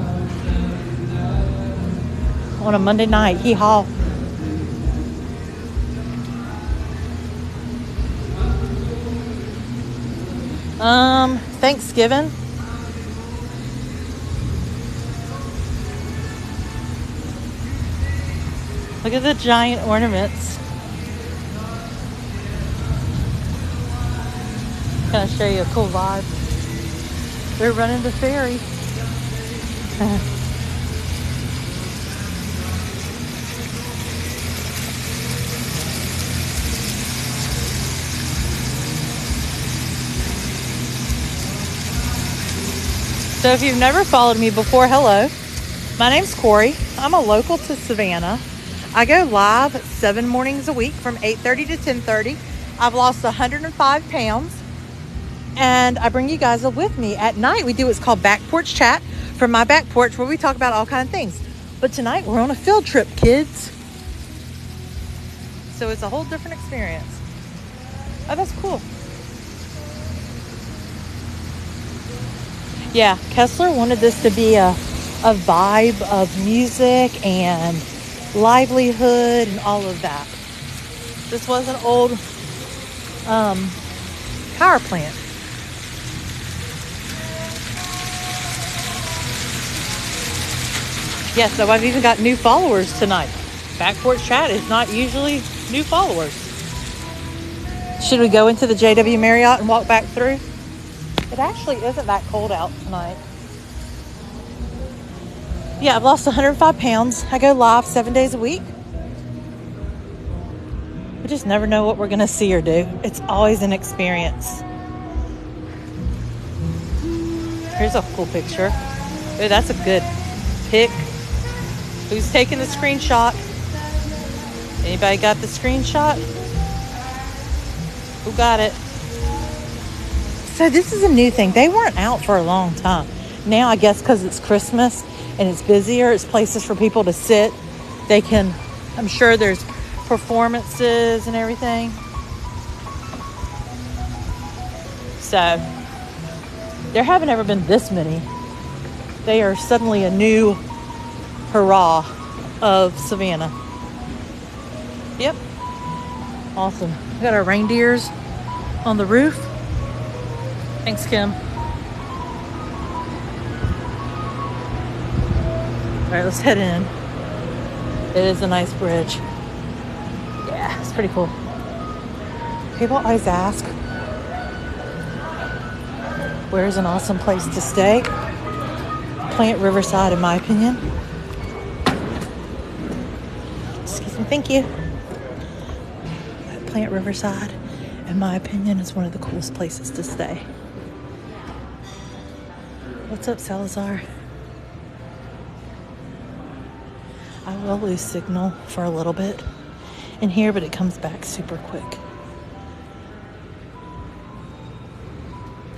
On a Monday night, hee haw. Thanksgiving. Look at the giant ornaments. Kind of show you a cool vibe. They're running the ferry. So if you've never followed me before, hello. My name's Corey. I'm a local to Savannah. I go live 7 mornings a week from 8:30 to 10:30. I've lost 105 pounds. And I bring you guys with me. At night, we do what's called Back Porch Chat from my back porch, where we talk about all kinds of things. But tonight, we're on a field trip, kids. So it's a whole different experience. Oh, that's cool. Yeah, Kessler wanted this to be a vibe of music and livelihood and all of that. This was an old power plant. Yeah, so I've even got new followers tonight. Back Porch Chat is not usually new followers. Should we go into the JW Marriott and walk back through? It actually isn't that cold out tonight. Yeah, I've lost 105 pounds. I go live 7 days a week. We just never know what we're going to see or do. It's always an experience. Here's a cool picture. Ooh, that's a good pic. Who's taking the screenshot? Anybody got the screenshot? Who got it? So this is a new thing. They weren't out for a long time. Now I guess because it's Christmas and it's busier, it's places for people to sit. They can, I'm sure there's performances and everything. So there haven't ever been this many. They are suddenly a new hurrah of Savannah. Yep. Awesome. We got our reindeers on the roof. Thanks, Kim. All right, let's head in. It is a nice bridge. Yeah, it's pretty cool. People always ask, where's an awesome place to stay? Plant Riverside, in my opinion. Excuse me, thank you. Plant Riverside, in my opinion, is one of the coolest places to stay. What's up, Salazar? I will lose signal for a little bit in here, but it comes back super quick.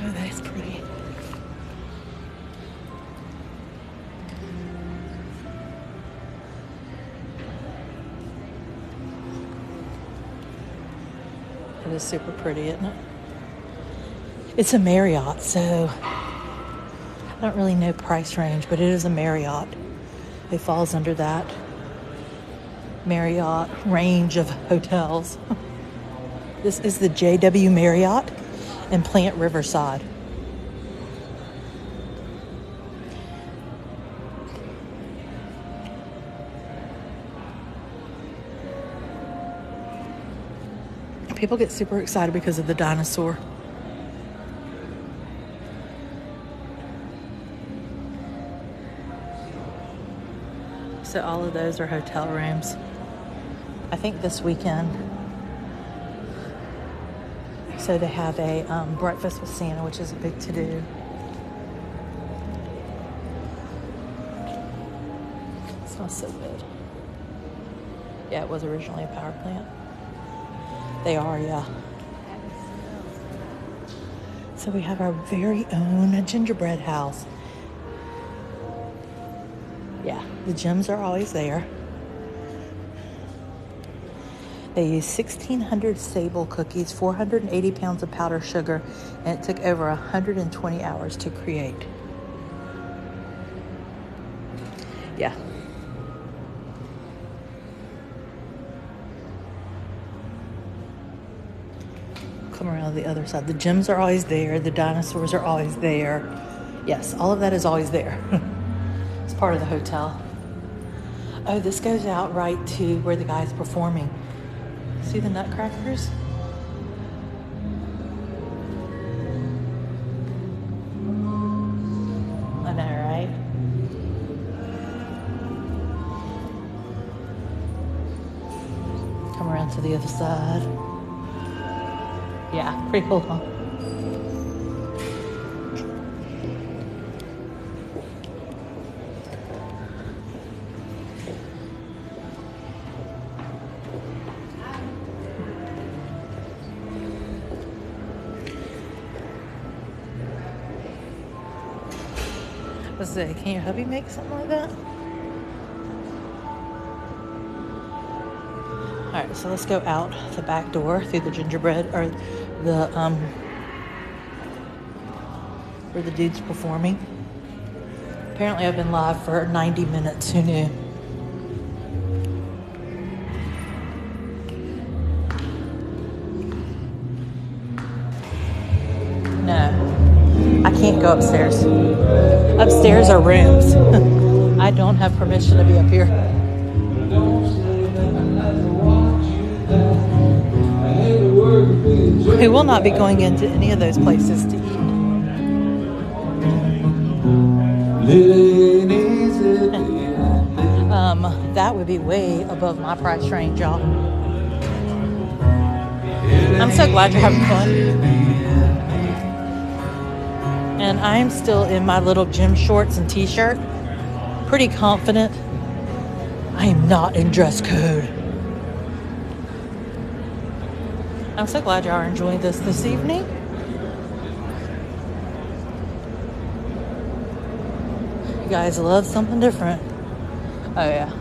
Oh, that's pretty. It is super pretty, isn't it? It's a Marriott, so I don't really know price range, but it is a Marriott. It falls under that Marriott range of hotels. This is the JW Marriott in Plant Riverside. People get super excited because of the dinosaur. So all of those are hotel rooms. I think this weekend. So they have a breakfast with Santa, which is a big to-do. It smells so good. Yeah, it was originally a power plant. They are, yeah. So we have our very own gingerbread house. Yeah, the gems are always there. They use 1,600 sable cookies, 480 pounds of powdered sugar, and it took over 120 hours to create. Yeah. Come around the other side. The gems are always there. The dinosaurs are always there. Yes, all of that is always there. It's part of the hotel. Oh, this goes out right to where the guy's performing. See the nutcrackers? I know, right? Come around to the other side. Yeah, pretty cool, huh? Let's see, can your hubby make something like that? Alright, so let's go out the back door through the gingerbread, or the, where the dude's performing. Apparently I've been live for 90 minutes, who knew? No, I can't go upstairs. Upstairs are rooms. I don't have permission to be up here. We will not be going into any of those places to eat. That would be way above my price range, y'all. I'm so glad you're having fun. And I'm still in my little gym shorts and t-shirt. Pretty confident I am not in dress code. I'm so glad y'all are enjoying this evening. You guys love something different. Oh yeah.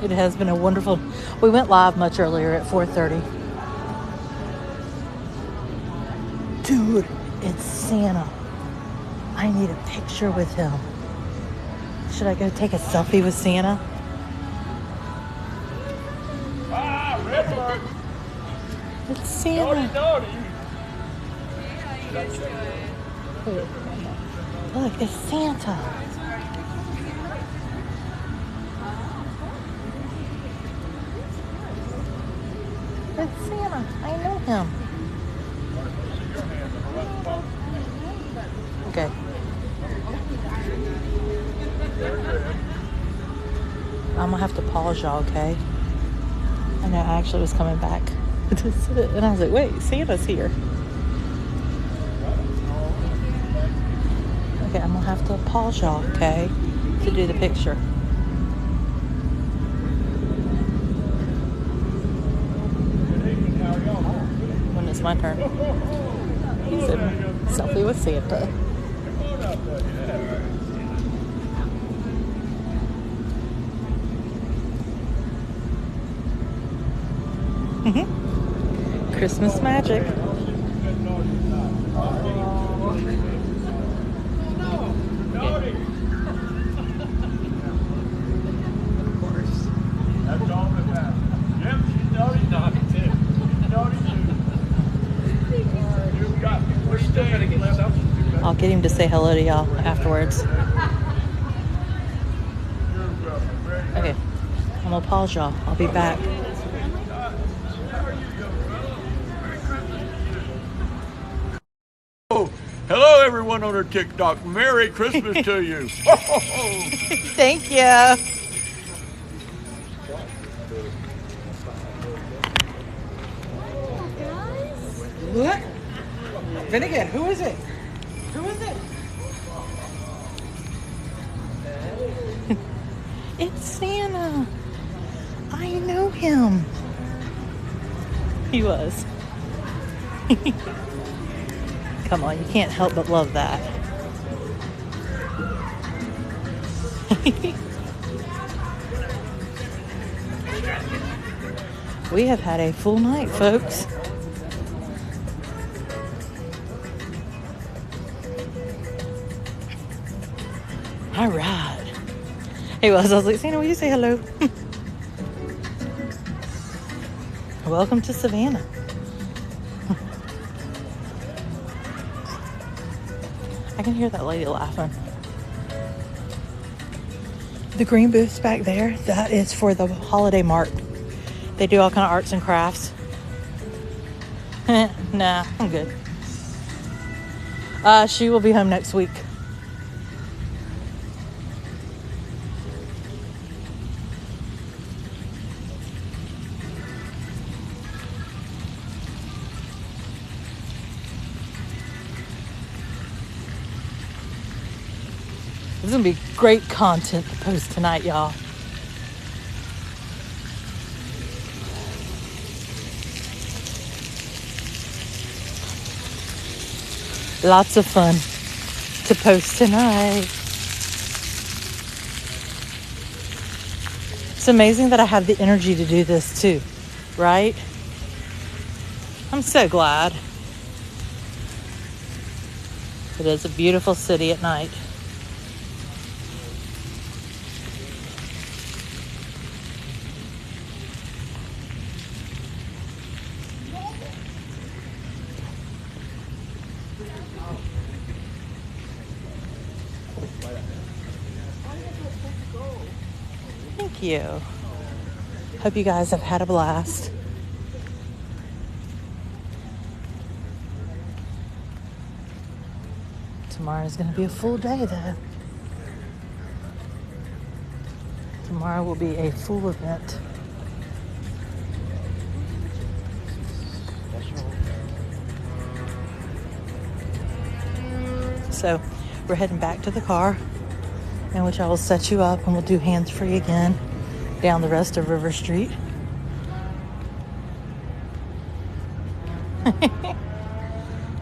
It has been a wonderful... We went live much earlier at 4:30. Dude, it's Santa. I need a picture with him. Should I go take a selfie with Santa? It's Santa. Wait, look, it's Santa. It's Santa. I know him. Okay. I'm gonna have to pause y'all, okay? I know I actually was coming back to sit, and I was like, wait, Santa's here. Okay, I'm gonna have to pause y'all, okay, to do the picture. When it's my turn. He said, selfie with Santa. Christmas magic. That's all that matters. Yep, she's naughty too. Naughty too. We're still gonna get something. I'll get him to say hello to y'all afterwards. Okay, I'm gonna pause y'all. I'll be back. Oh, hello everyone on our TikTok. Merry Christmas to you. Thank you. What? Finnegan, who is it? Who is it? It's Santa. I know him. He was. Come on, you can't help but love that. We have had a full night, folks. All right. He was. I was like, Santa, will you say hello? Welcome to Savannah. I can hear that lady laughing. The green booth's back there. That is for the holiday mart. They do all kind of arts and crafts. Nah, I'm good. She will be home next week. This is gonna be great content to post tonight, y'all. Lots of fun to post tonight. It's amazing that I have the energy to do this too, right? I'm so glad. It is a beautiful city at night. Thank you. Hope you guys have had a blast. Tomorrow's going to be a full day, though. Tomorrow will be a full event. So we're heading back to the car, in which I will set you up and we'll do hands-free again down the rest of River Street.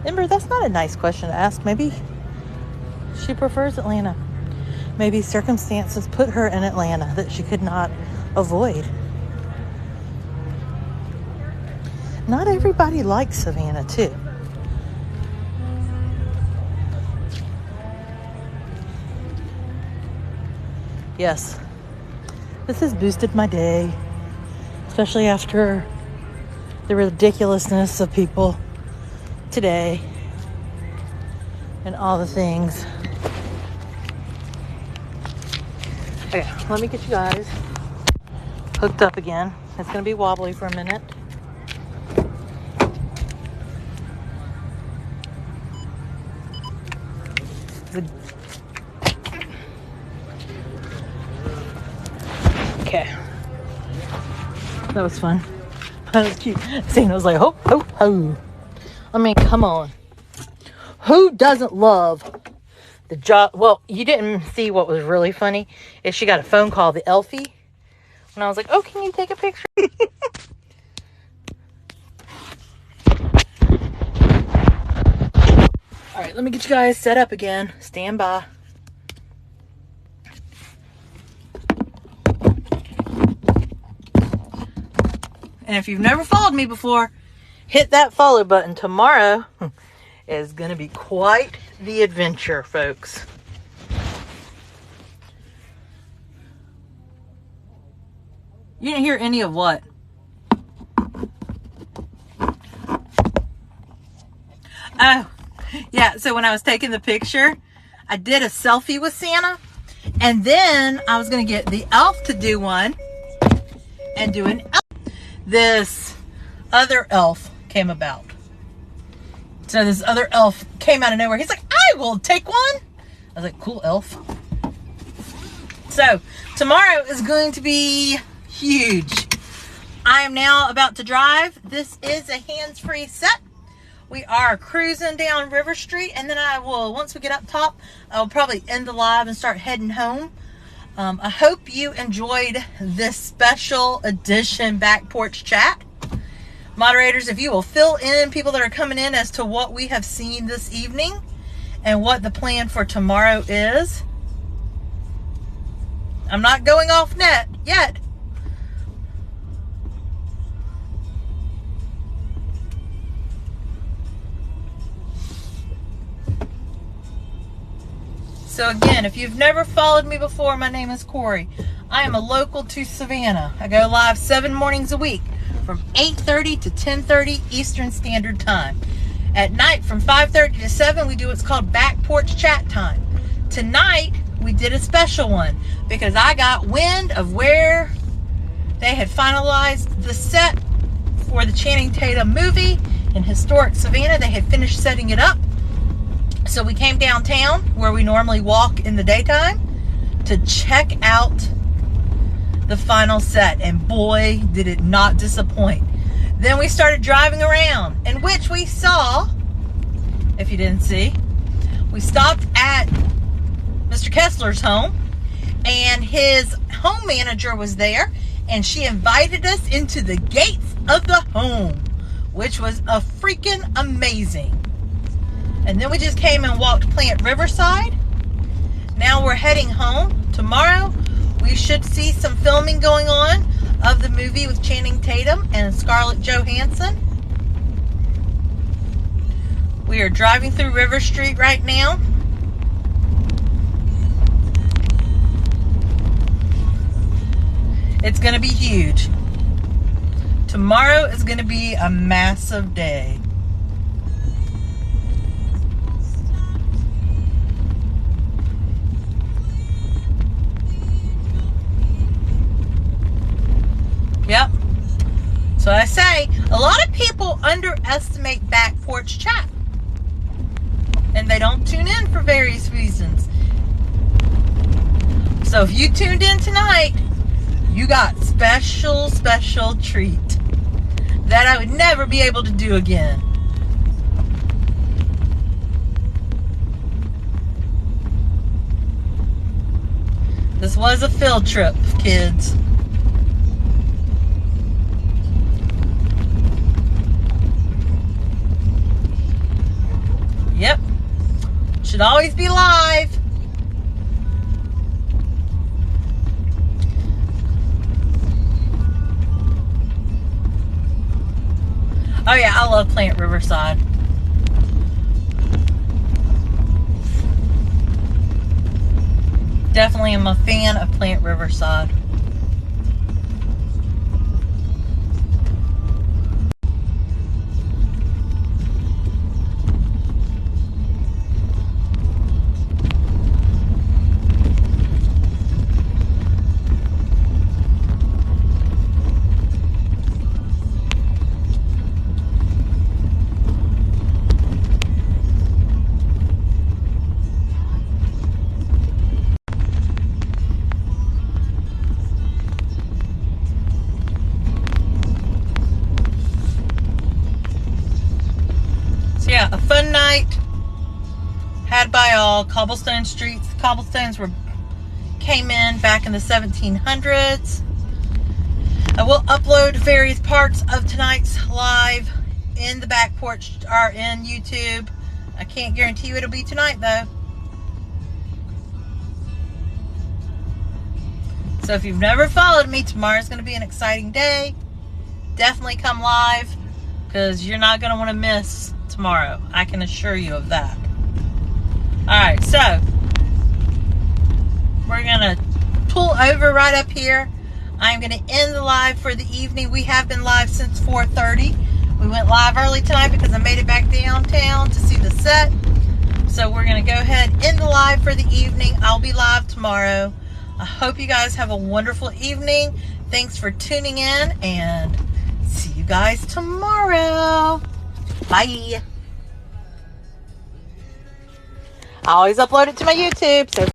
Ember, that's not a nice question to ask. Maybe she prefers Atlanta. Maybe circumstances put her in Atlanta that she could not avoid. Not everybody likes Savannah, too. Yes, this has boosted my day, especially after the ridiculousness of people today and all the things. Okay, let me get you guys hooked up again. It's going to be wobbly for a minute. Okay. That was fun. That was cute. Santa was like, ho, ho, ho. I mean, come on. Who doesn't love the job? Well, you didn't see what was really funny is she got a phone call, the Elfie. And I was like, oh, can you take a picture? All right, let me get you guys set up again. Stand by. And if you've never followed me before, hit that follow button. Tomorrow is going to be quite the adventure, folks. You didn't hear any of what? Oh, yeah. So when I was taking the picture, I did a selfie with Santa. And then I was going to get the elf to do one and do an elf. This other elf came about. So this other elf came out of nowhere. He's like, I will take one. I was like, cool, elf. So tomorrow is going to be huge. I am now about to drive. This is a hands-free set. We are cruising down River Street, and then I will, once we get up top, I'll probably end the live and start heading home. I hope you enjoyed this special edition Back Porch Chat. Moderators, if you will fill in people that are coming in as to what we have seen this evening and what the plan for tomorrow is. I'm not going off net yet. So again, if you've never followed me before, my name is Corey. I am a local to Savannah. I go live 7 mornings a week from 8:30 to 10:30 Eastern Standard Time. At night from 5:30 to 7, we do what's called Back Porch Chat Time. Tonight, we did a special one because I got wind of where they had finalized the set for the Channing Tatum movie in historic Savannah. They had finished setting it up. So we came downtown where we normally walk in the daytime to check out the final set. And boy, did it not disappoint. Then we started driving around, in which we saw, if you didn't see, we stopped at Mr. Kessler's home, and his home manager was there, and she invited us into the gates of the home, which was a freaking amazing. And then we just came and walked Plant Riverside. Now we're heading home. Tomorrow we should see some filming going on of the movie with Channing Tatum and Scarlett Johansson. We are driving through River Street right now. It's going to be huge. Tomorrow is going to be a massive day. Yep. So I say, a lot of people underestimate Back Porch Chat. And they don't tune in for various reasons. So if you tuned in tonight, you got special treat that I would never be able to do again. This was a field trip, kids. Yep. Should always be live. Oh yeah, I love Plant Riverside. Definitely am a fan of Plant Riverside. Yeah, a fun night had by all. Cobblestone streets. Cobblestones came in back in the 1700s. I will upload various parts of tonight's live in the Back Porch or in YouTube. I can't guarantee you it'll be tonight though. So if you've never followed me, tomorrow's going to be an exciting day. definitely come live because you're not going to want to miss tomorrow. I can assure you of that. Alright, so we're going to pull over right up here. I'm going to end the live for the evening. We have been live since 4:30. We went live early tonight because I made it back downtown to see the set. So we're going to go ahead and end the live for the evening. I'll be live tomorrow. I hope you guys have a wonderful evening. Thanks for tuning in and see you guys tomorrow. Bye. I always upload it to my YouTube, so